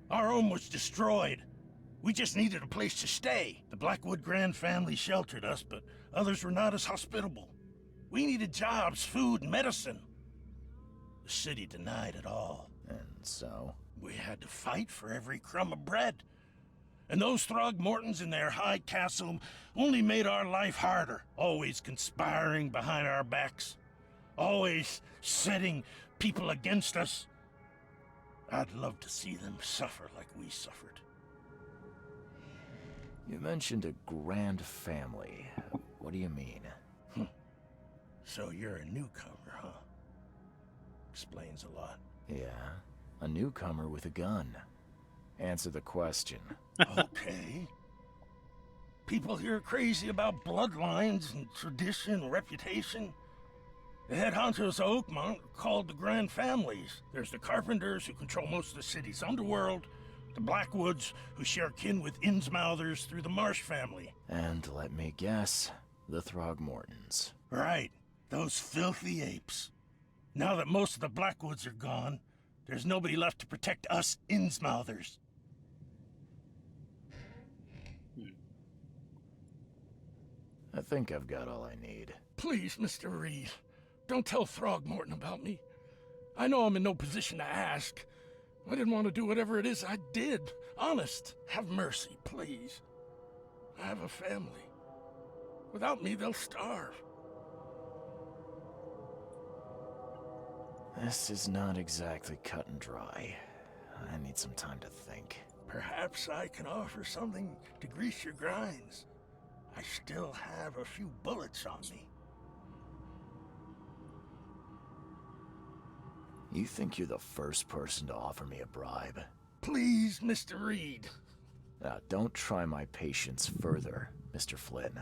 Our home was destroyed. We just needed a place to stay. The Blackwood Grand family sheltered us, but others were not as hospitable. We needed jobs, food, and medicine. The city denied it all. And so? We had to fight for every crumb of bread. And those Throgmortons in their high castle only made our life harder, always conspiring behind our backs, always setting people against us. I'd love to see them suffer like we suffered. You mentioned a grand family. What do you mean? So you're a newcomer, huh? Explains a lot. Yeah, a newcomer with a gun. Answer the question. Okay. People here are crazy about bloodlines and tradition and reputation. The head honchos of Oakmont are called the Grand Families. There's the Carpenters, who control most of the city's underworld, the Blackwoods, who share kin with Innsmouthers through the Marsh family. And let me guess, the Throgmortons. Right, those filthy apes. Now that most of the Blackwoods are gone, there's nobody left to protect us Innsmouthers. I think I've got all I need. Please, Mr. Reed, don't tell Throgmorton about me. I know I'm in no position to ask. I didn't want to do whatever it is I did. Honest, have mercy, please. I have a family. Without me, they'll starve. This is not exactly cut and dry. I need some time to think. Perhaps I can offer something to grease your grinds. I still have a few bullets on me. You think you're the first person to offer me a bribe? Please, Mr. Reed. Now, don't try my patience further, Mr. Flynn.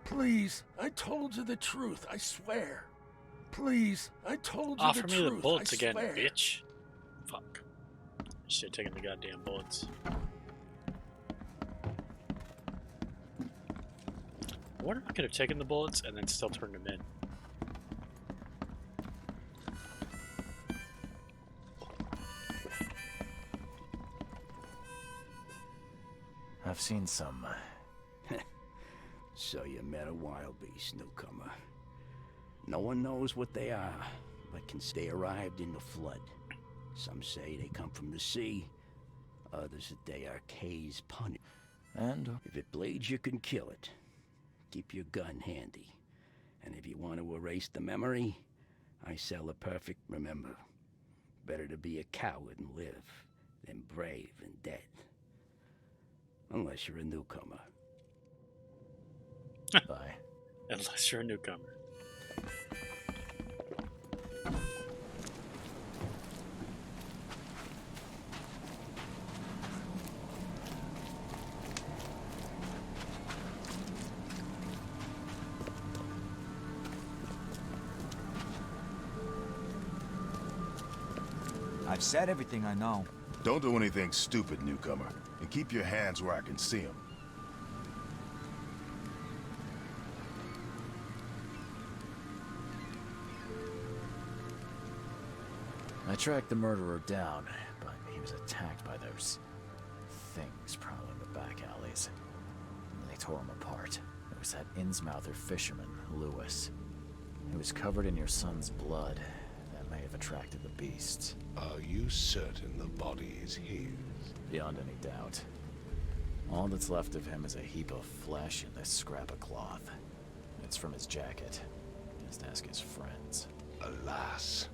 Please, I told you the truth, I swear. Please, I told you Offer the me truth, the bullets I again, swear. bitch. Fuck. Should have taken the goddamn bullets. I wonder if I could have taken the bullets and then still turned them in. I've seen some. So you met a wild beast, newcomer. No one knows what they are, but can stay arrived in the flood. Some say they come from the sea, others that they are Kay's punny. And if it bleeds, you can kill it. Keep your gun handy. And if you want to erase the memory, I sell a perfect... Remember, better to be a coward and live than brave and dead. Unless you're a newcomer. Bye. Unless you're a newcomer. I've said everything I know. Don't do anything stupid, newcomer, and keep your hands where I can see them. I tracked the murderer down, but he was attacked by those things prowling the back alleys. And they tore him apart. It was that Innsmouther fisherman, Lewis. He was covered in your son's blood. That may have attracted the beasts. Are you certain the body is his? Beyond any doubt. All that's left of him is a heap of flesh and this scrap of cloth. It's from his jacket. Just ask his friends. Alas,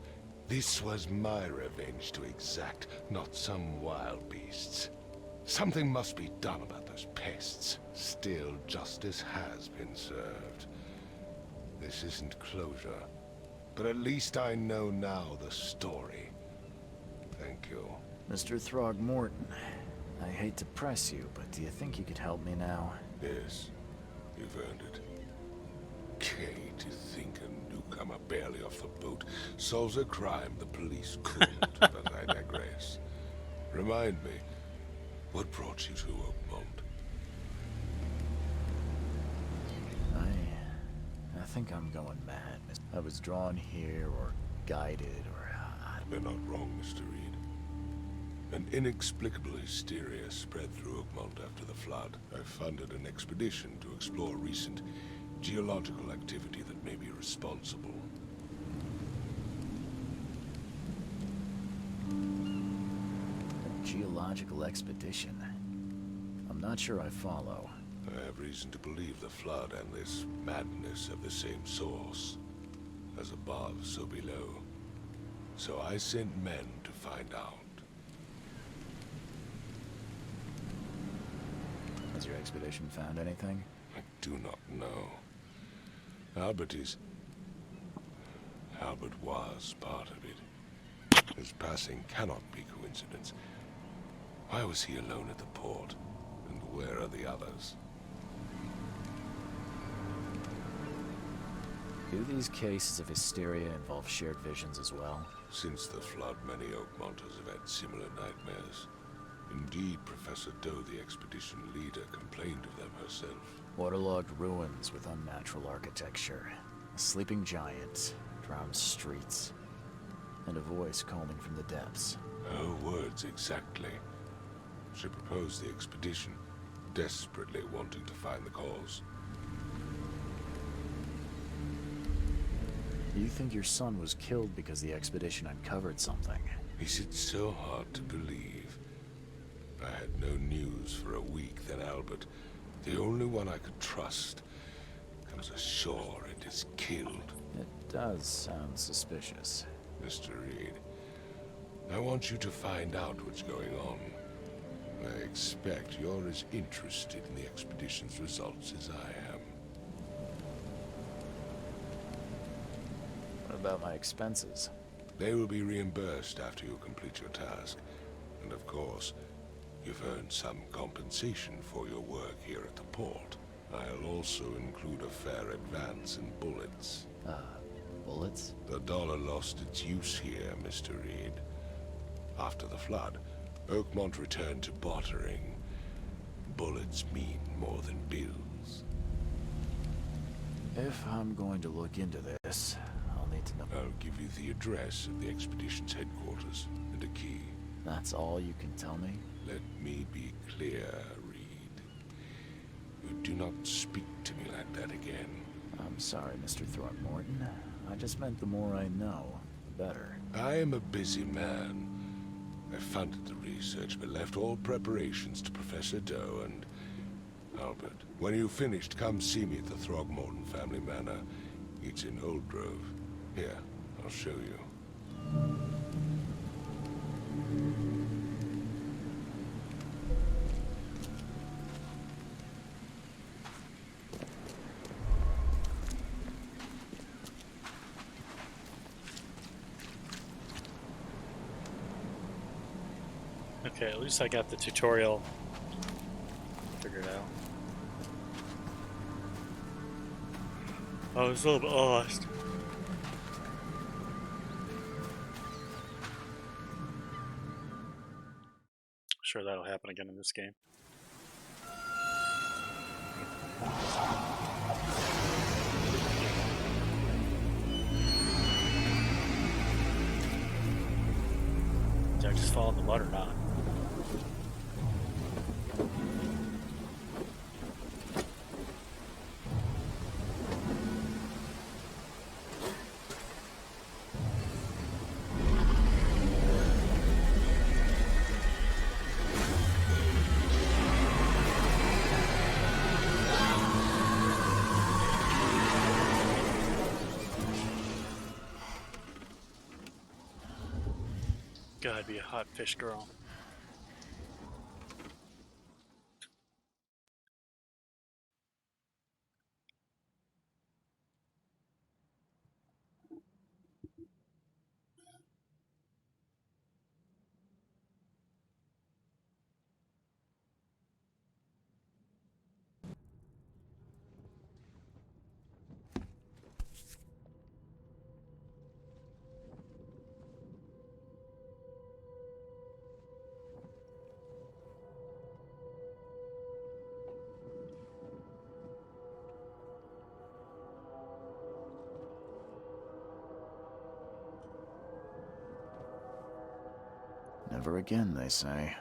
this was my revenge to exact, not some wild beast's. Something must be done about those pests. Still, justice has been served. This isn't closure, but at least I know now the story. Thank you. Mr. Throgmorton, I hate to press you, but do you think you could help me now? Yes, you've earned it. Kay, to think a newcomer barely off the boat solves a crime the police couldn't, but I digress. Remind me, what brought you to Oakmont? I think I'm going mad. I was drawn here, or guided, or... You're not wrong, Mr. Reed. An inexplicable hysteria spread through Oakmont after the flood. I funded an expedition to explore recent geological activity that may be responsible. A geological expedition? I'm not sure I follow. I have reason to believe the flood and this madness have the same source. As above, so below. So I sent men to find out. Has your expedition found anything? I do not know. Albert was part of it. His passing cannot be coincidence. Why was he alone at the port? And where are the others? Do these cases of hysteria involve shared visions as well? Since the flood, many Oakmonters have had similar nightmares. Indeed, Professor Doe, the expedition leader, complained of them herself. Waterlogged ruins with unnatural architecture. A sleeping giant, drowned streets, and a voice calling from the depths. Her words exactly. She proposed the expedition, desperately wanting to find the cause. You think your son was killed because the expedition uncovered something? Is it so hard to believe? I had no news for a week, then Albert, the only one I could trust, comes ashore and is killed. It does sound suspicious. Mr. Reed, I want you to find out what's going on. I expect you're as interested in the expedition's results as I am. What about my expenses? They will be reimbursed after you complete your task. And of course, you've earned some compensation for your work here at the port. I'll also include a fair advance in bullets. Bullets? The dollar lost its use here, Mr. Reed. After the flood, Oakmont returned to bartering. Bullets mean more than bills. If I'm going to look into this, I'll need to know. I'll give you the address of the expedition's headquarters and a key. That's all you can tell me? Let me be clear, Reed. You do not speak to me like that again. I'm sorry, Mr. Throckmorton. I just meant the more I know, the better. I am a busy man. I funded the research, but left all preparations to Professor Doe and Albert. When you've finished, come see me at the Throgmorton family manor. It's in Old Grove. Here, I'll show you. Okay, at least I got the tutorial figured out. I was a little bit lost. Sure, that'll happen again in this game. Did I just fall in the mud or not? Gotta be a hot fish girl. Never again, they say.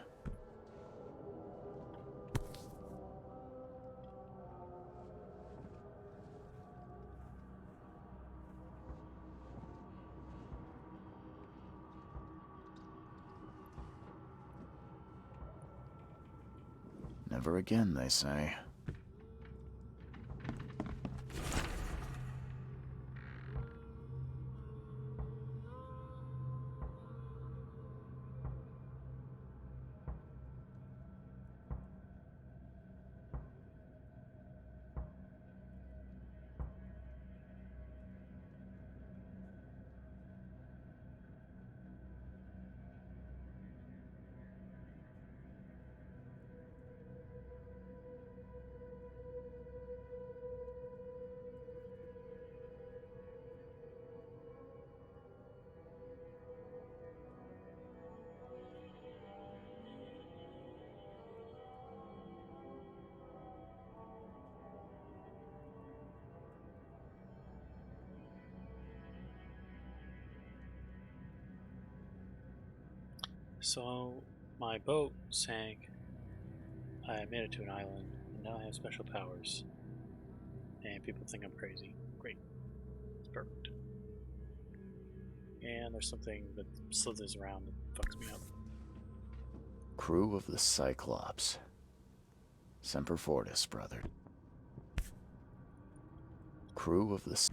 Never again, they say. So, my boat sank. I made it to an island, and now I have special powers. And people think I'm crazy. Great. It's perfect. And there's something that slithers around that fucks me up. Crew of the Cyclops. Semper Fortis, brother. Crew of the...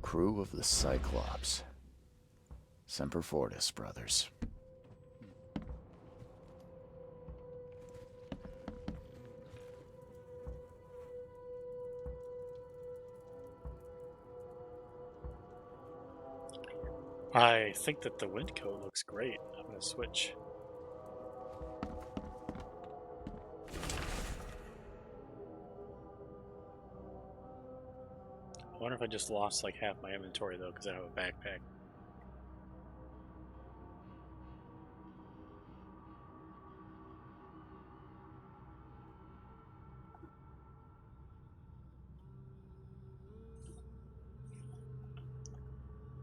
Crew of the Cyclops. Semper Fortis, brothers. I think that the wind coat looks great. I'm gonna switch. I wonder if I just lost like half my inventory though, because I have a backpack.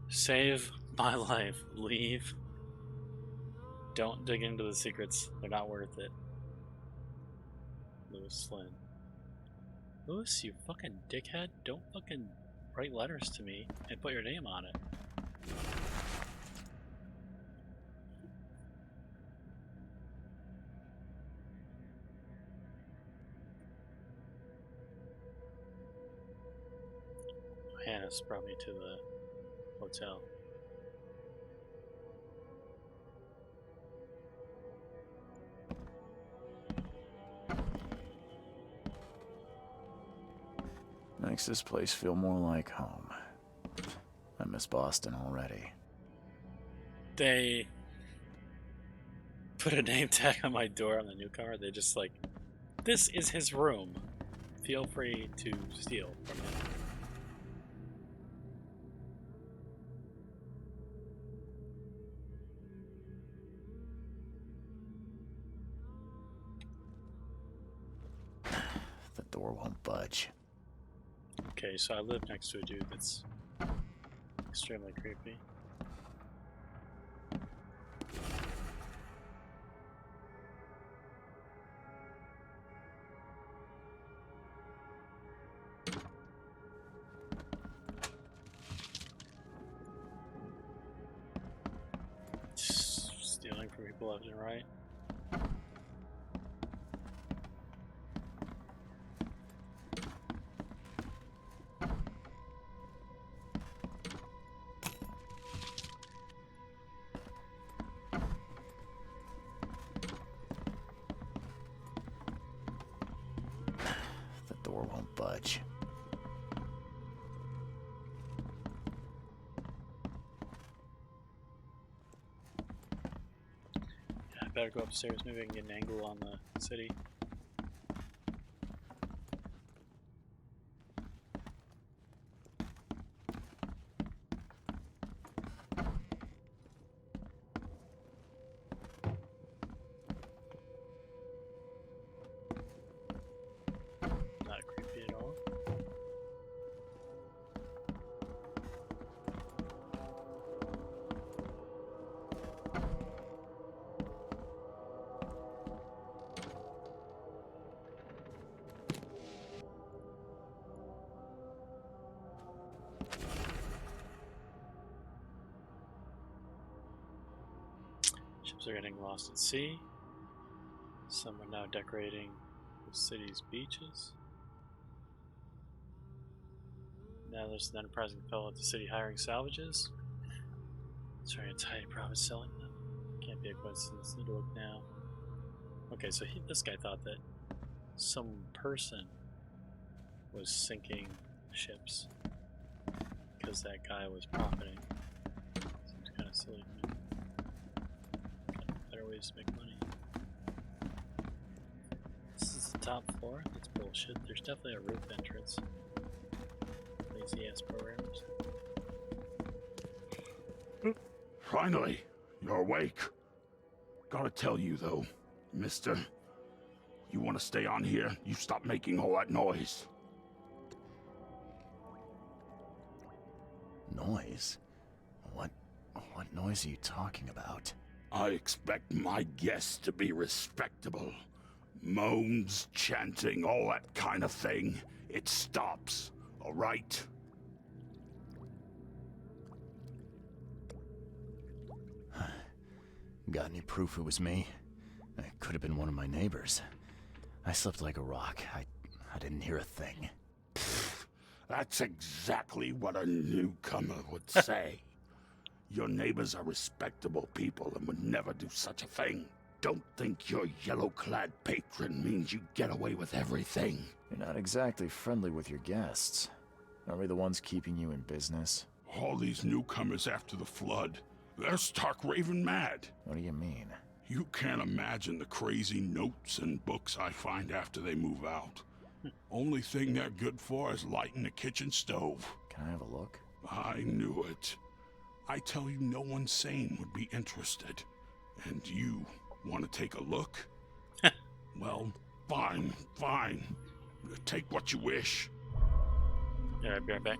Save my life. Leave. Don't dig into the secrets. They're not worth it. Lewis Flynn. Lewis, you fucking dickhead. Don't fucking write letters to me and put your name on it. Hannah's brought me to the hotel. Makes this place feel more like home. I miss Boston already. They put a name tag on my door on the newcomer. They're just like, this is his room. Feel free to steal from him. The door won't budge. Okay, so I live next to a dude that's extremely creepy. Stealing from people left and right. The door won't budge. I better go upstairs. Maybe I can get an angle on the city. Not creepy at all. Ships are getting lost at sea. Some are now decorating the city's beaches. Now there's an enterprising fellow at the city hiring salvages. Trying a tiny profit selling them. Can't be a coincidence. Need to look now. Okay, so this guy thought that some person was sinking ships because that guy was profiting. Seems kind of silly to me. Better ways to make money. This is the top floor? That's bullshit. There's definitely a roof entrance. Lazy ass programmers. Finally, you're awake. Gotta tell you though, mister, you want to stay on here, you stop making all that noise. Noise? What noise are you talking about? I expect my guests to be respectable. Moans, chanting, all that kind of thing. It stops, all right? Got any proof it was me? It could have been one of my neighbors. I slept like a rock. I didn't hear a thing. That's exactly what a newcomer would say. Your neighbors are respectable people and would never do such a thing. Don't think your yellow-clad patron means you get away with everything. You're not exactly friendly with your guests. Are we the ones keeping you in business? All these newcomers after the flood, they're stark raving mad. What do you mean? You can't imagine the crazy notes and books I find after they move out. Only thing they're good for is lighting the kitchen stove. Can I have a look? I knew it. I tell you, no one sane would be interested. And you want to take a look? Well, fine. Take what you wish. Alright, be right back.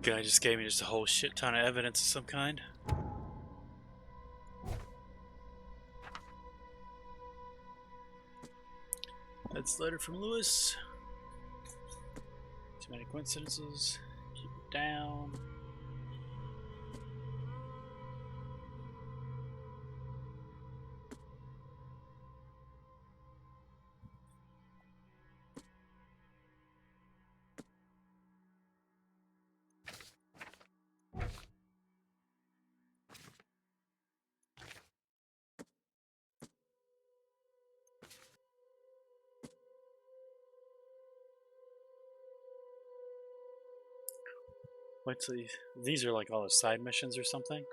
Guy just gave me just a whole shit ton of evidence of some kind. That's the letter from Lewis. Too many coincidences. Keep it down. What's these are like all the side missions or something?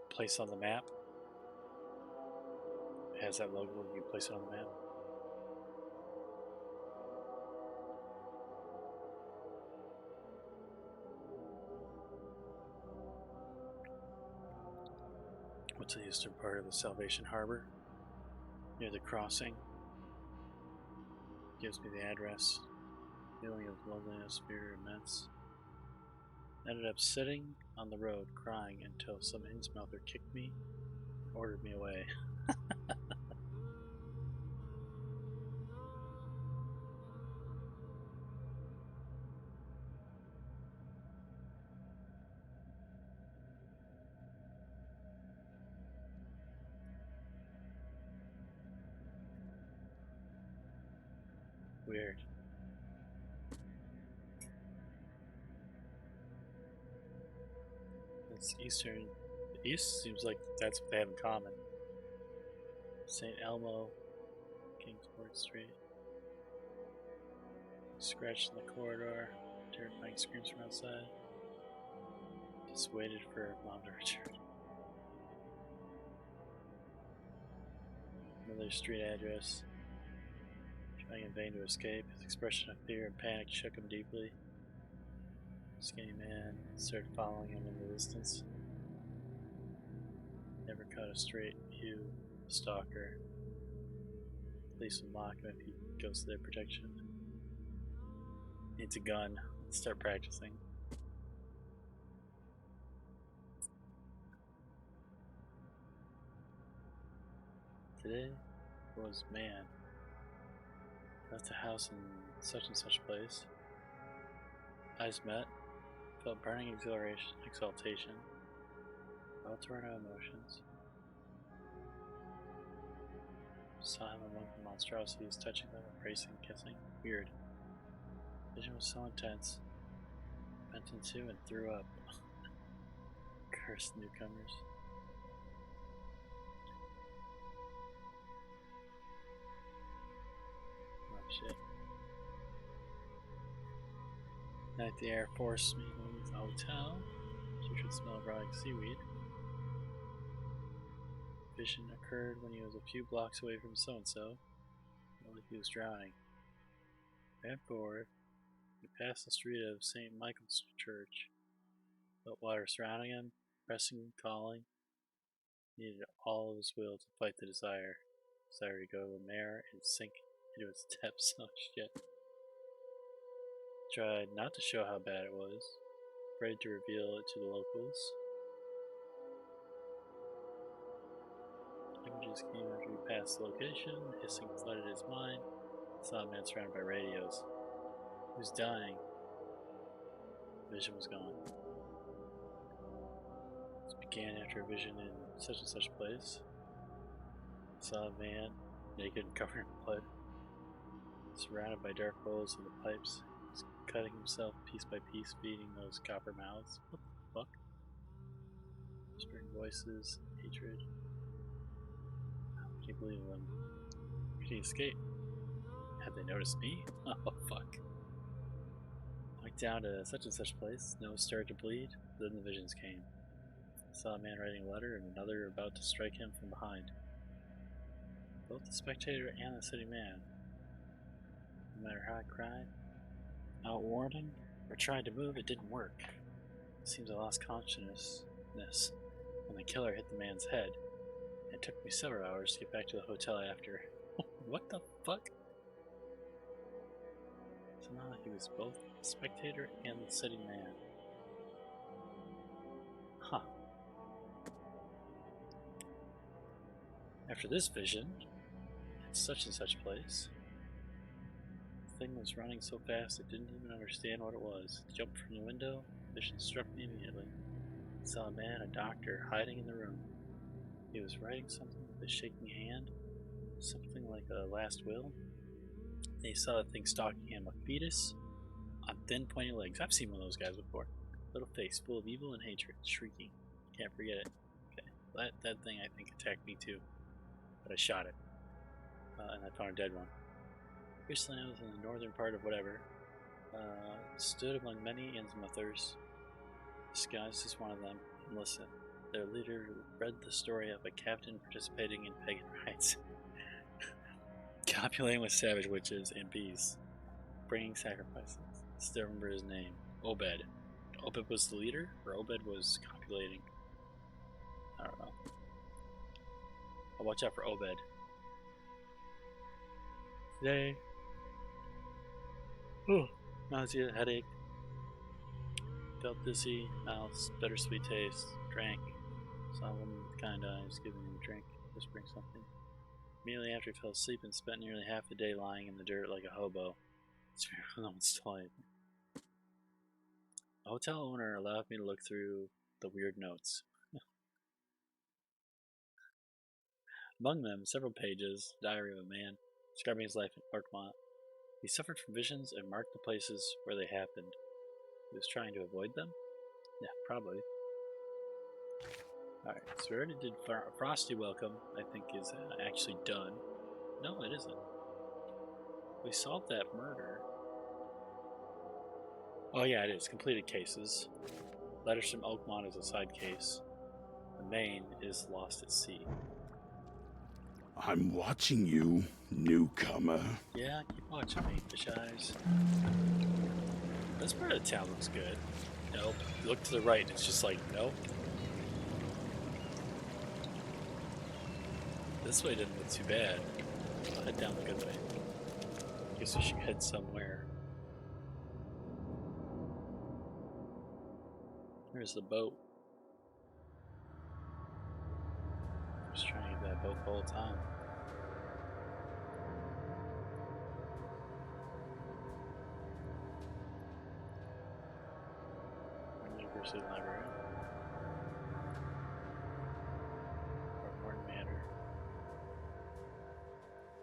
Place on the map. It has that logo, you place it on the map. What's the eastern part of the Salvation Harbor? Near the crossing. Gives me the address. Feeling of loneliness, fear immense. Ended up sitting on the road crying until some Innsmouther kicked me and ordered me away. Weird. It's eastern. The east seems like that's what they have in common. St. Elmo, Kingsport Street. Scratched in the corridor. Terrifying screams from outside. Just waited for Mom to return. Another street address. Trying in vain to escape. His expression of fear and panic shook him deeply. Skinny man started following him in the distance. Never caught a straight view. Stalker. Police will mock him if he goes to their protection. Needs a gun. Let's start practicing. Today was man. Left the house in such and such place. Eyes met. Felt burning exaltation. About to run out of emotions. Saw him among the monstrosities, touching them, embracing, kissing. Weird. Vision was so intense. Bent into and threw up. Cursed newcomers. Oh shit. Night at the Air Force meeting with the hotel. You should smell rotting seaweed. Vision occurred when he was a few blocks away from so-and-so. Like he was drowning. Ran forward. He passed the street of St. Michael's Church. Felt water surrounding him, pressing, calling. He needed all of his will to fight the desire. Desire to go to the mare and sink into its depths. Oh shit. Tried not to show how bad it was. Afraid to reveal it to the locals. Images came after he passed the location. Hissing flooded his mind. Saw a man surrounded by radios. He was dying. Vision was gone. This began after a vision in such and such place. Saw a man, naked and covered in blood, surrounded by dark holes in the pipes. He's cutting himself piece by piece, feeding those copper mouths. What the fuck? Whispering voices, hatred. How can you believe them? Could he escape? Had they noticed me? Oh fuck. Went down to such and such place, nose started to bleed, then the visions came. Saw a man writing a letter and another about to strike him from behind. Both the spectator and the city man. No matter how I cried, outwarned him, or tried to move, it didn't work. It seems I lost consciousness when the killer hit the man's head. It took me several hours to get back to the hotel after. What the fuck? So now he was both the spectator and the city man. Huh. After this vision, such and such place. The thing was running so fast I didn't even understand what it was. Jumped from the window, vision struck me immediately. I saw a man, a doctor, hiding in the room. He was writing something with a shaking hand, something like a last will. And he saw the thing stalking him, a fetus on thin pointy legs. I've seen one of those guys before. Little face full of evil and hatred, shrieking. Can't forget it. Okay, that thing I think attacked me too, but I shot it, and I found a dead one. Recently I was in the northern part of whatever, stood among many Innsmouthers, disguised as one of them, and listened. Their leader read the story of a captain participating in pagan rites, copulating with savage witches and beasts, bringing sacrifices. Still remember his name, Obed. Obed was the leader, or Obed was copulating? I don't know. I'll watch out for Obed. Today, nausea, headache, felt dizzy, mouth, bittersweet taste, drank, saw a woman with kind eyes giving him a drink, whispering something. Immediately after he fell asleep and spent nearly half the day lying in the dirt like a hobo. No one's told. The hotel owner allowed me to look through the weird notes. Among them, several pages, diary of a man, describing his life in Orkmont. He suffered from visions and marked the places where they happened. He was trying to avoid them? Yeah, probably. Alright, so we already did Frosty Welcome, I think is actually done. No, it isn't. We solved that murder. Oh yeah, it is. Completed cases. Letters from Oakmont is a side case. The main is Lost at Sea. I'm watching you, newcomer. Yeah, keep watching me, fish eyes. This part of the town looks good. Nope. Look to the right, it's just like, nope. This way didn't look too bad. I'll head down the good way. Guess we should head somewhere. Here's the boat. Just trying to get that boat the whole time. University Library. Morton Manor.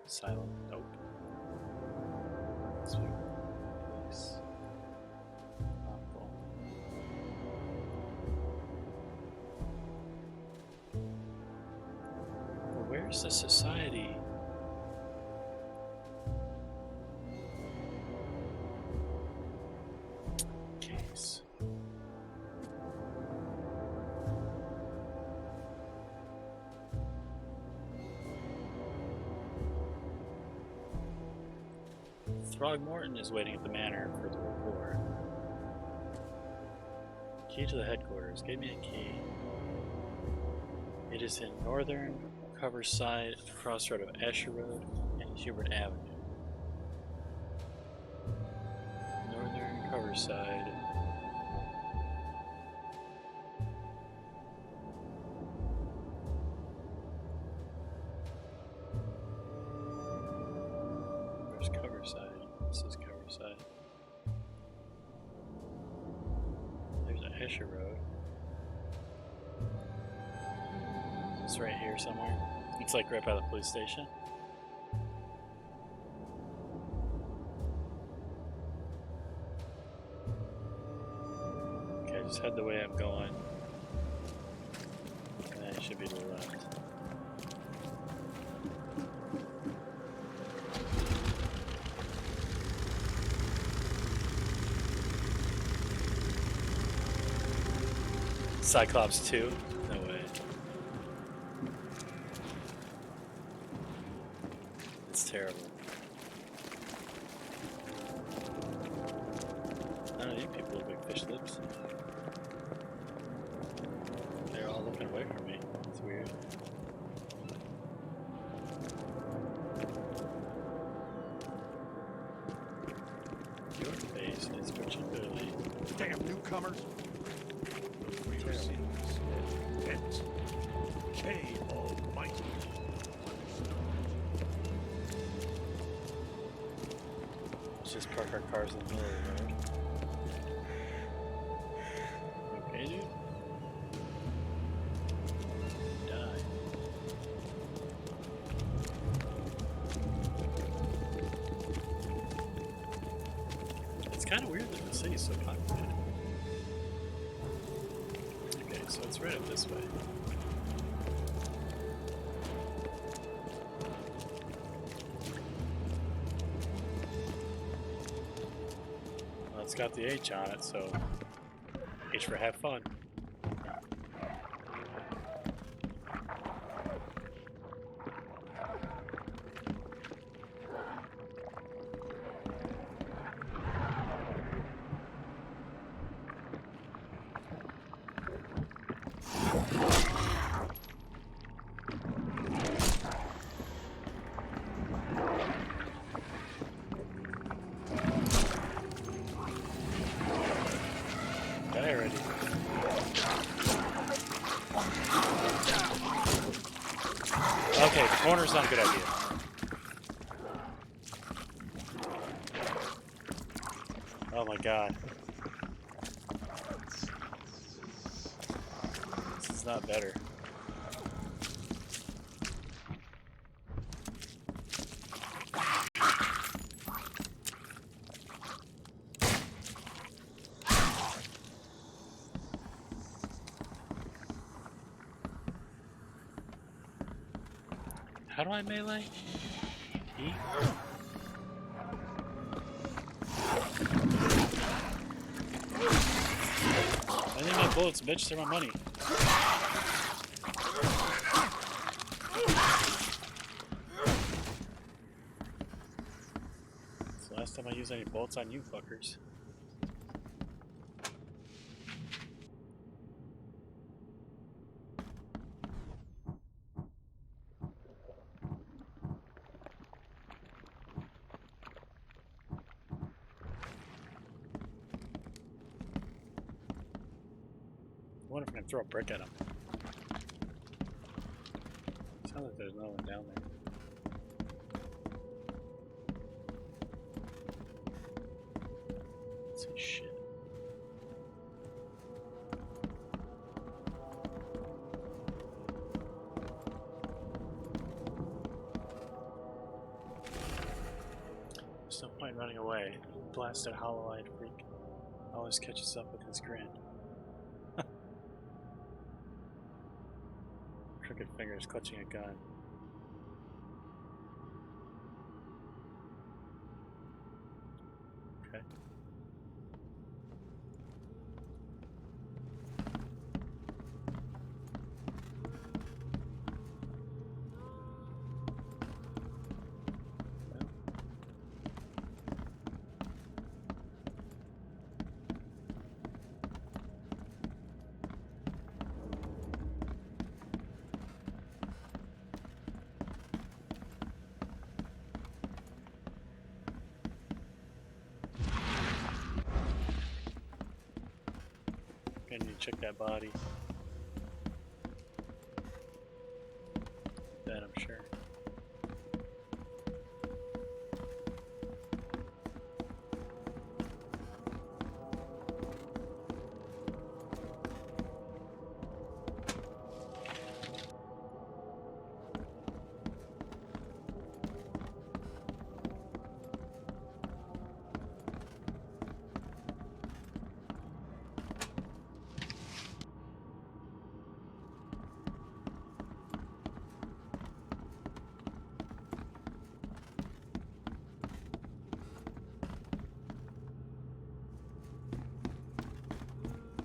Silent. Nope. Sweet. Police. Awful. Well, where's the society? Case. Throgmorton is waiting at the manor for the report. Key to the headquarters. Give me a key. It is in northern Coverside at the crossroad of Asher Road and Hubert Avenue. Northern Coverside. Where's Coverside? This is Coverside. There's Asher Road. It's right here somewhere. It's like right by the police station. Okay, just head the way I'm going. And then it should be to the left. Cyclops 2? No way. It's terrible. None of you people look like fish lips. They're all looking away from me. It's weird. Your face is particularly... Damn newcomers! For your sins, repent. K Almighty. Let's just park our cars in the middle of the road. Okay, dude. Die. It's kind of weird that the city's so populated. Okay, so it's right up this way. Well, it's got the H on it, so H for have fun. Die already. Okay, the corner's not a good idea. Oh my god. This is not better. How do I melee? E? I need my bullets, bitch. They're my money. It's the last time I use any bullets on you fuckers. I wonder if I can throw a brick at him. Sounds like there's no one down there. Let's see shit. There's no point in running away. Blasted hollow-eyed freak always catches up with his grin. Crooked fingers clutching a gun. Okay. I need to check that body. That I'm sure.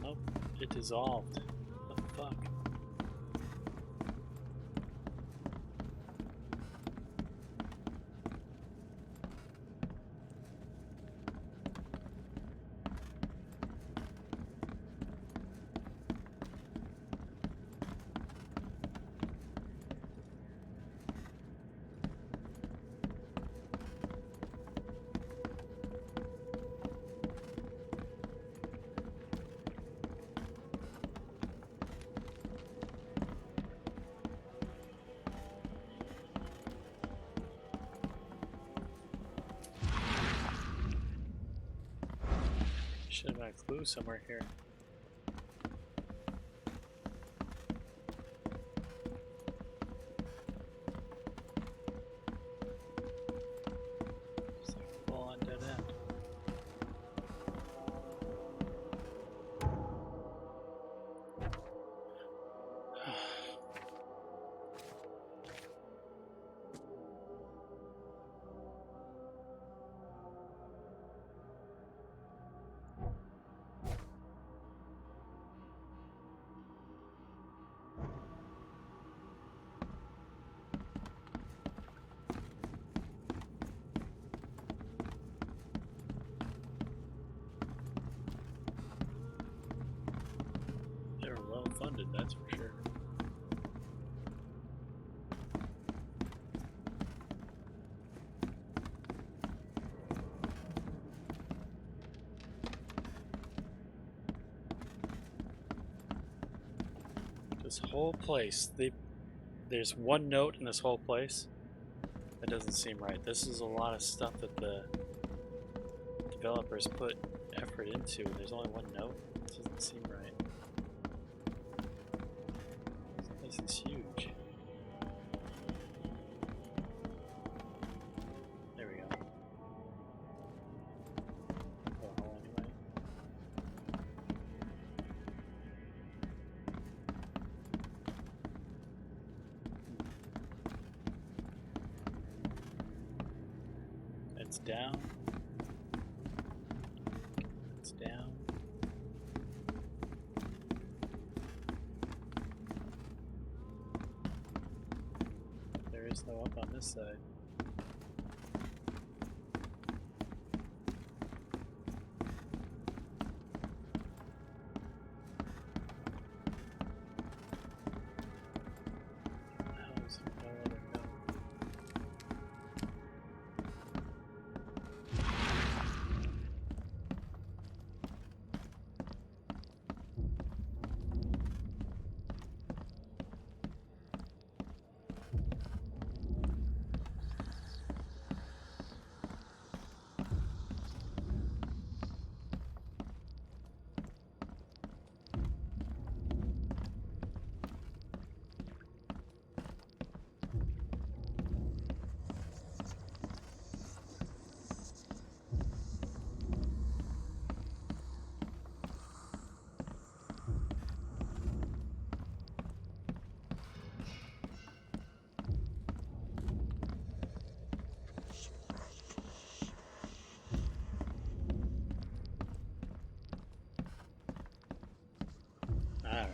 Oh, it dissolved. What the fuck? Should have got a clue somewhere here. It's like a full-on dead end. They're well funded, that's for sure. This whole place, there's one note in this whole place. That doesn't seem right. This is a lot of stuff that the developers put effort into, and there's only one note. This doesn't seem right. This place is huge. There we go. Oh, anyway. It's down. It's down. There is no up on this side. How is there no other note? I don't know.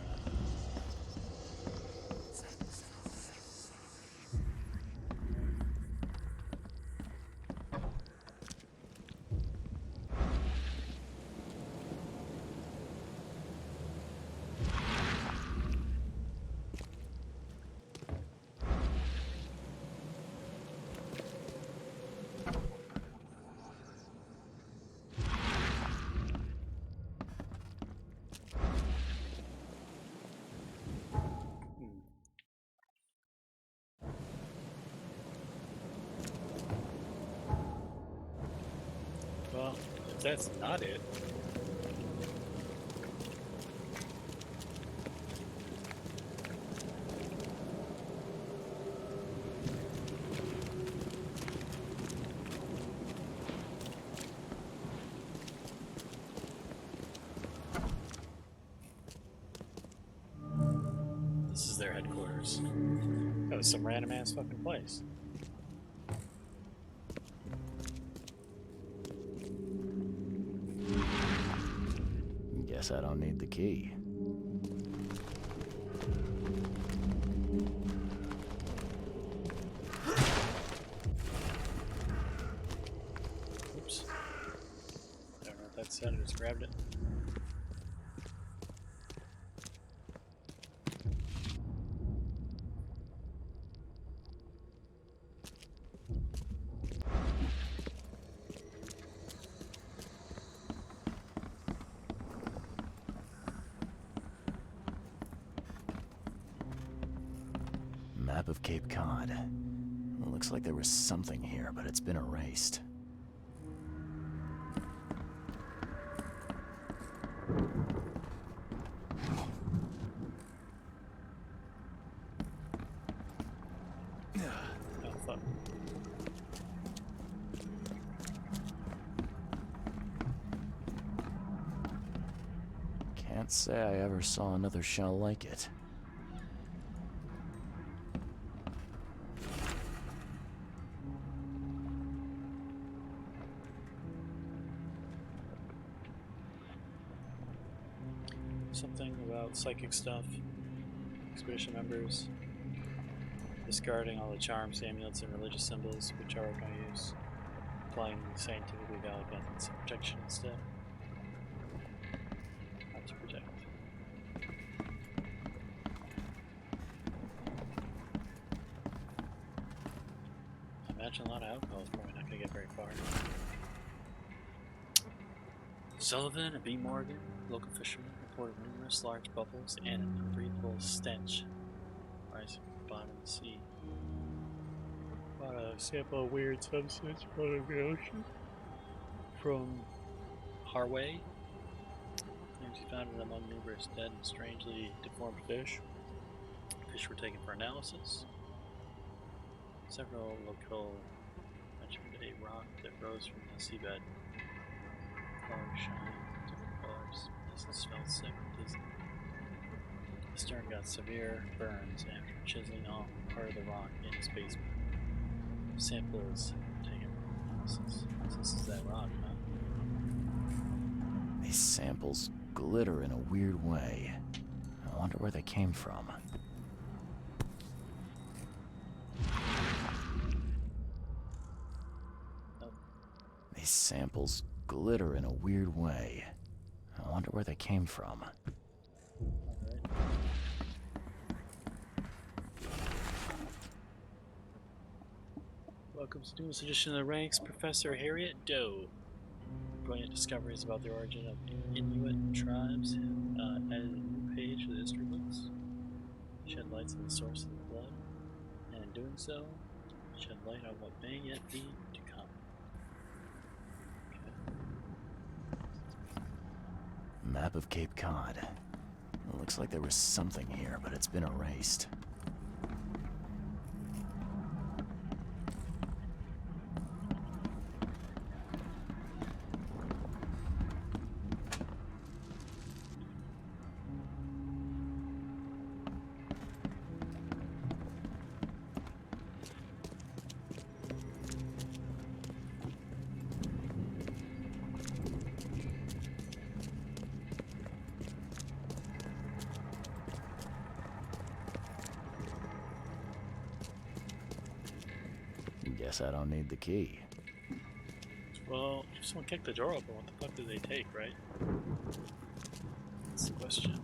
Well, if that's not it. This is their headquarters. That was some random ass fucking place. Guess I don't need the key. Oops. I don't know what that said, I just grabbed it. Map of Cape Cod. Well, looks like there was something here, but it's been erased. Oh, fuck. Can't say I ever saw another shell like it. Something about psychic stuff. Expedition members discarding all the charms, amulets, and religious symbols which are of no use. Applying scientifically valid methods of protection instead. Not to protect. I imagine a lot of alcohol is probably not going to get very far. Sullivan and B. Morgan, local fishermen, reported numerous large bubbles and an unbreathable stench rising from the bottom of the sea. Bought a sample of weird substance from the ocean from Harway. Claims he found it among numerous dead and strangely deformed fish. Fish were taken for analysis. Several local mentioned a rock that rose from the seabed. Colors shine, different colors. Doesn't smell sick, does it? The stern got severe burns after chiseling off part of the rock in its basement. Samples taken from analysis. This is that rock, huh? These samples glitter in a weird way. I wonder where they came from. These samples glitter in a weird way. I wonder where they came from. Alright. Welcome to the newest edition of the ranks, Professor Harriet Doe. Brilliant discoveries about the origin of Inuit tribes added a new page to the history books. Shed lights on the source of the blood, and in doing so, shed light on what may yet be to come. Map of Cape Cod. It looks like there was something here, but it's been erased. Guess I don't need the key. Well, if someone kicked the door open, what the fuck did they take, right? That's the question.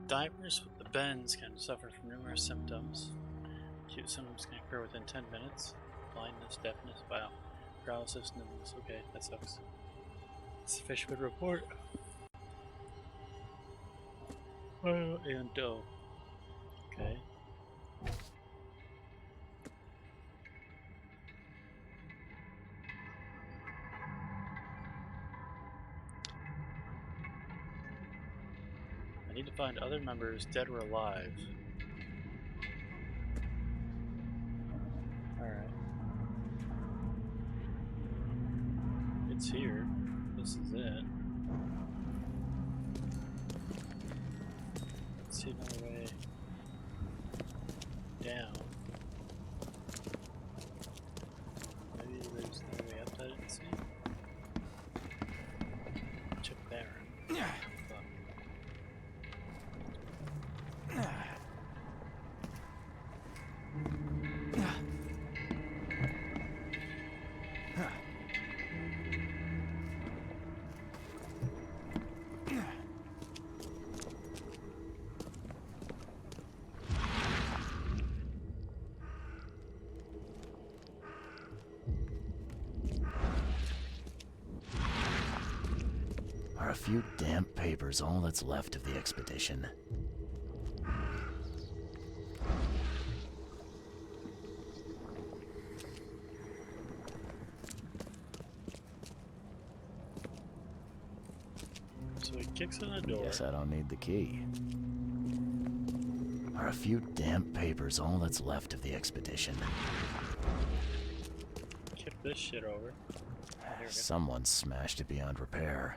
Divers with the bends can suffer from numerous symptoms. Acute symptoms can occur within 10 minutes. Blindness, deafness, paralysis, numbness. Okay, that sucks. It's the Fishwood report. And Doe. Okay. I need to find other members, dead or alive. Alright. It's here. This is it. Let's see another way down. Maybe there's another way up that I didn't see. Check there. Fuck. Are a few damp papers all that's left of the expedition? So he kicks on the door. Guess I don't need the key. Are a few damp papers all that's left of the expedition? Kick this shit over. Oh, here we go. Someone smashed it beyond repair.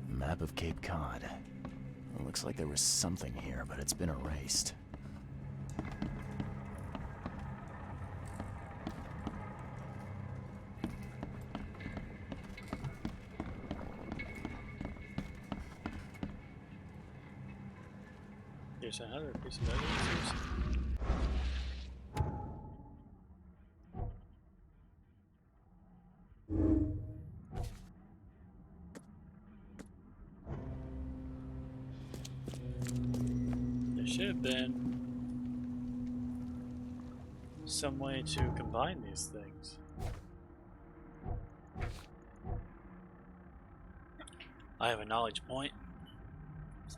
Map of Cape Cod. It looks like there was something here, but it's been erased. Here's another piece of evidence. There should have been some way to combine these things. I have a knowledge point. I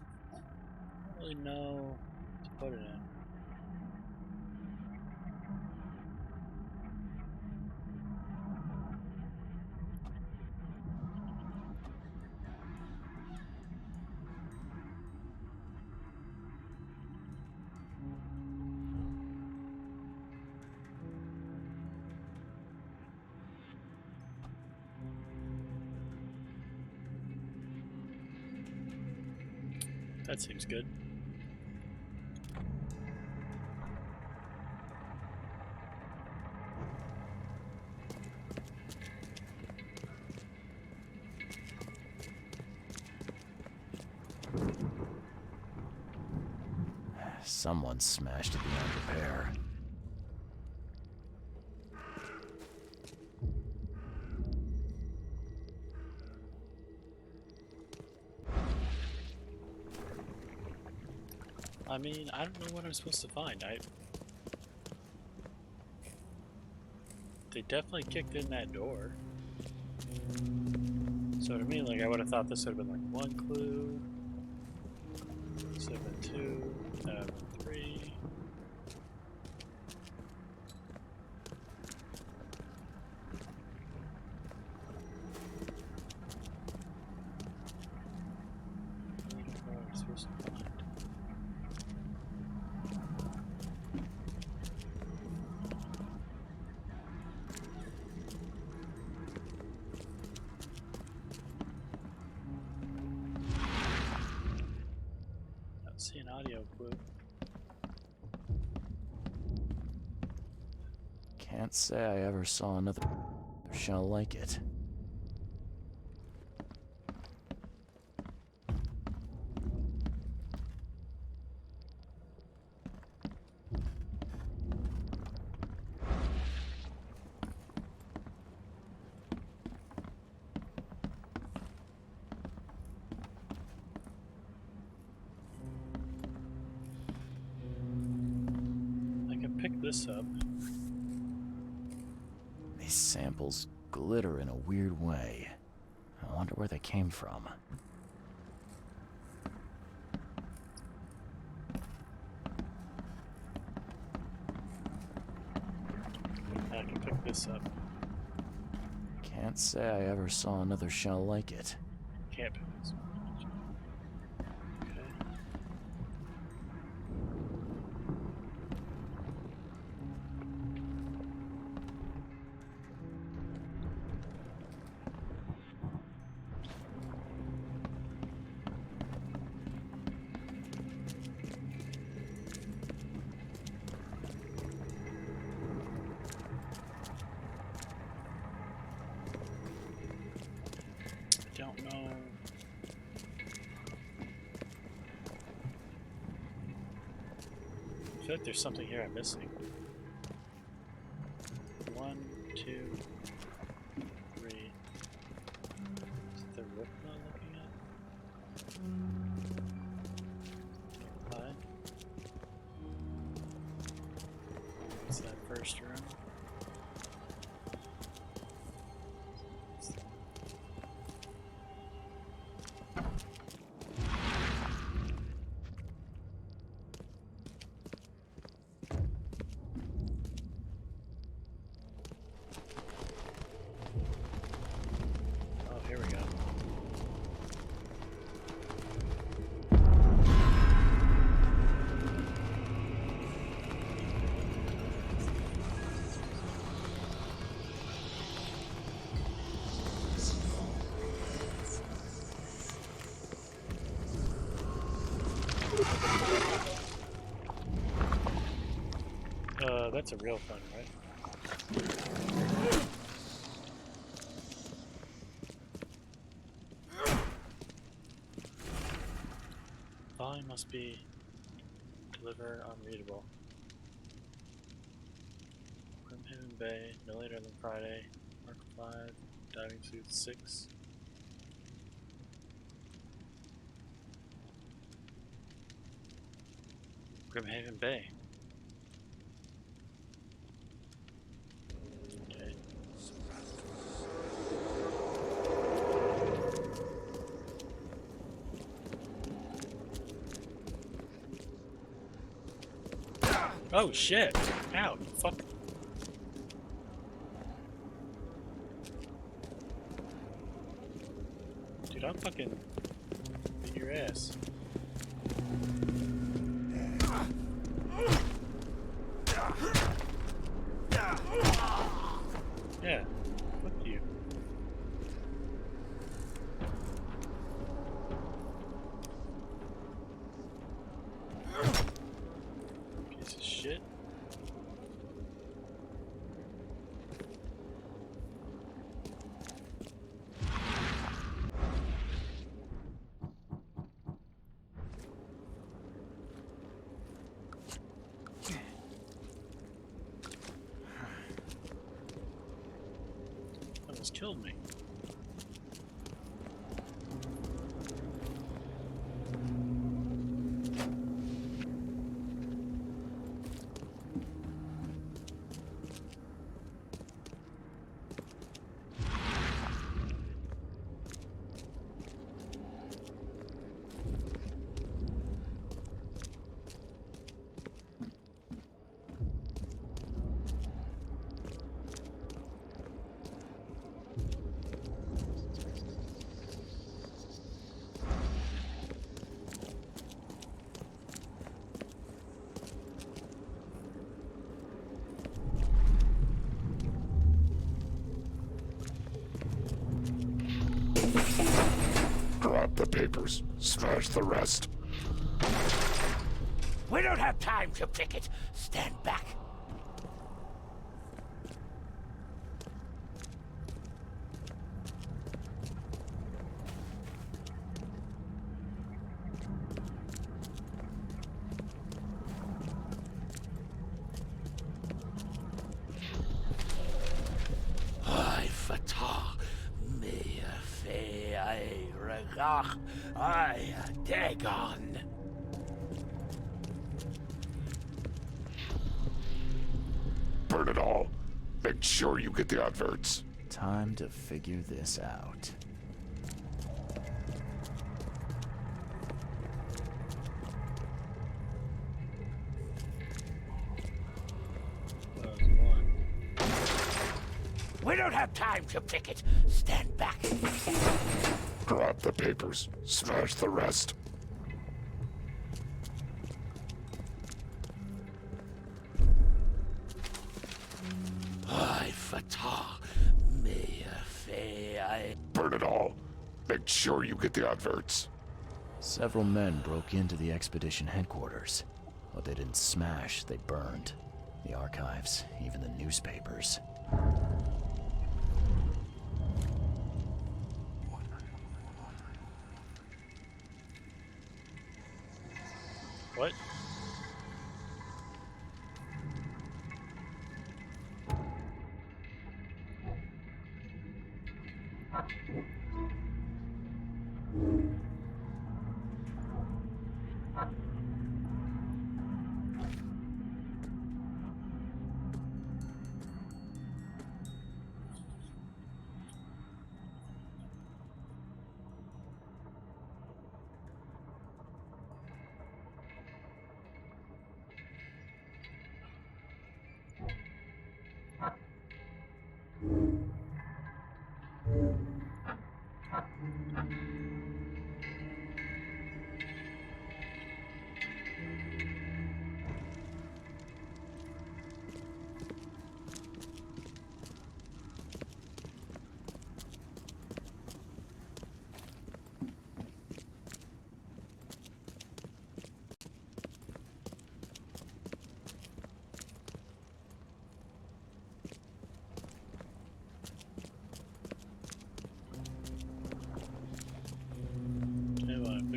don't really know what to put it in. That seems good. Someone smashed it beyond repair. I mean, I don't know what I'm supposed to find. They definitely kicked in that door. So to me, like, I would have thought this would have been like one clue. This would have been two. That would have been three. I don't know what I'm supposed to find. See an audio clue. Can't say I ever saw another shell like it. Pick this up. These samples glitter in a weird way. I wonder where they came from. I can pick this up. Can't say I ever saw another shell like it. Can't pick this up. Don't know. I feel like there's something here I'm missing. 1, 2, 3. Is it the roof I'm looking at? that's a real fun, right? Volume must be deliver unreadable. Grimhaven Bay, no later than Friday. Mark 5, diving suit 6. Grimhaven Bay. Okay. Oh shit! Ow, fuck. Dude, I'm fucking beat your ass. Yeah, fuck you. Piece of shit. Almost killed me. Grab the papers. Smash the rest. We don't have time to pick it. Stand back. I fatah me fe I regach I dagon. Burn it all. Make sure you get the adverts. Time to figure this out. That was one. We don't have time to pick it. Stand back. Grab the papers. Smash the rest. I fatah me fe I. Burn it all. Make sure you get the adverts. Several men broke into the expedition headquarters. What they didn't smash, they burned. The archives, even the newspapers. What?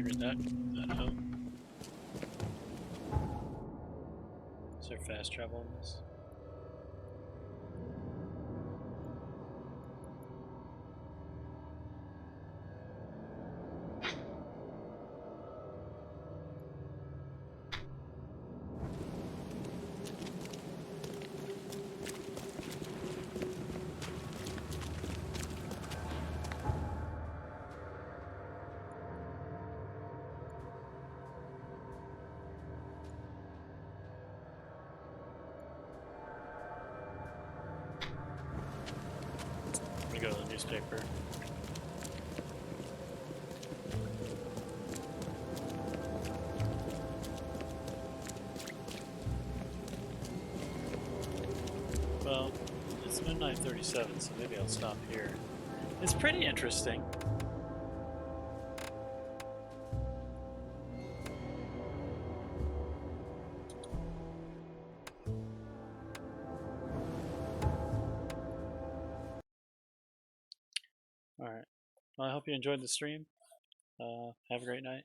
figured that out. Is there fast travel in this? Let me go to the newspaper. Well, it's midnight 37, so maybe I'll stop here. It's pretty interesting. Alright. Well, I hope you enjoyed the stream. Have a great night.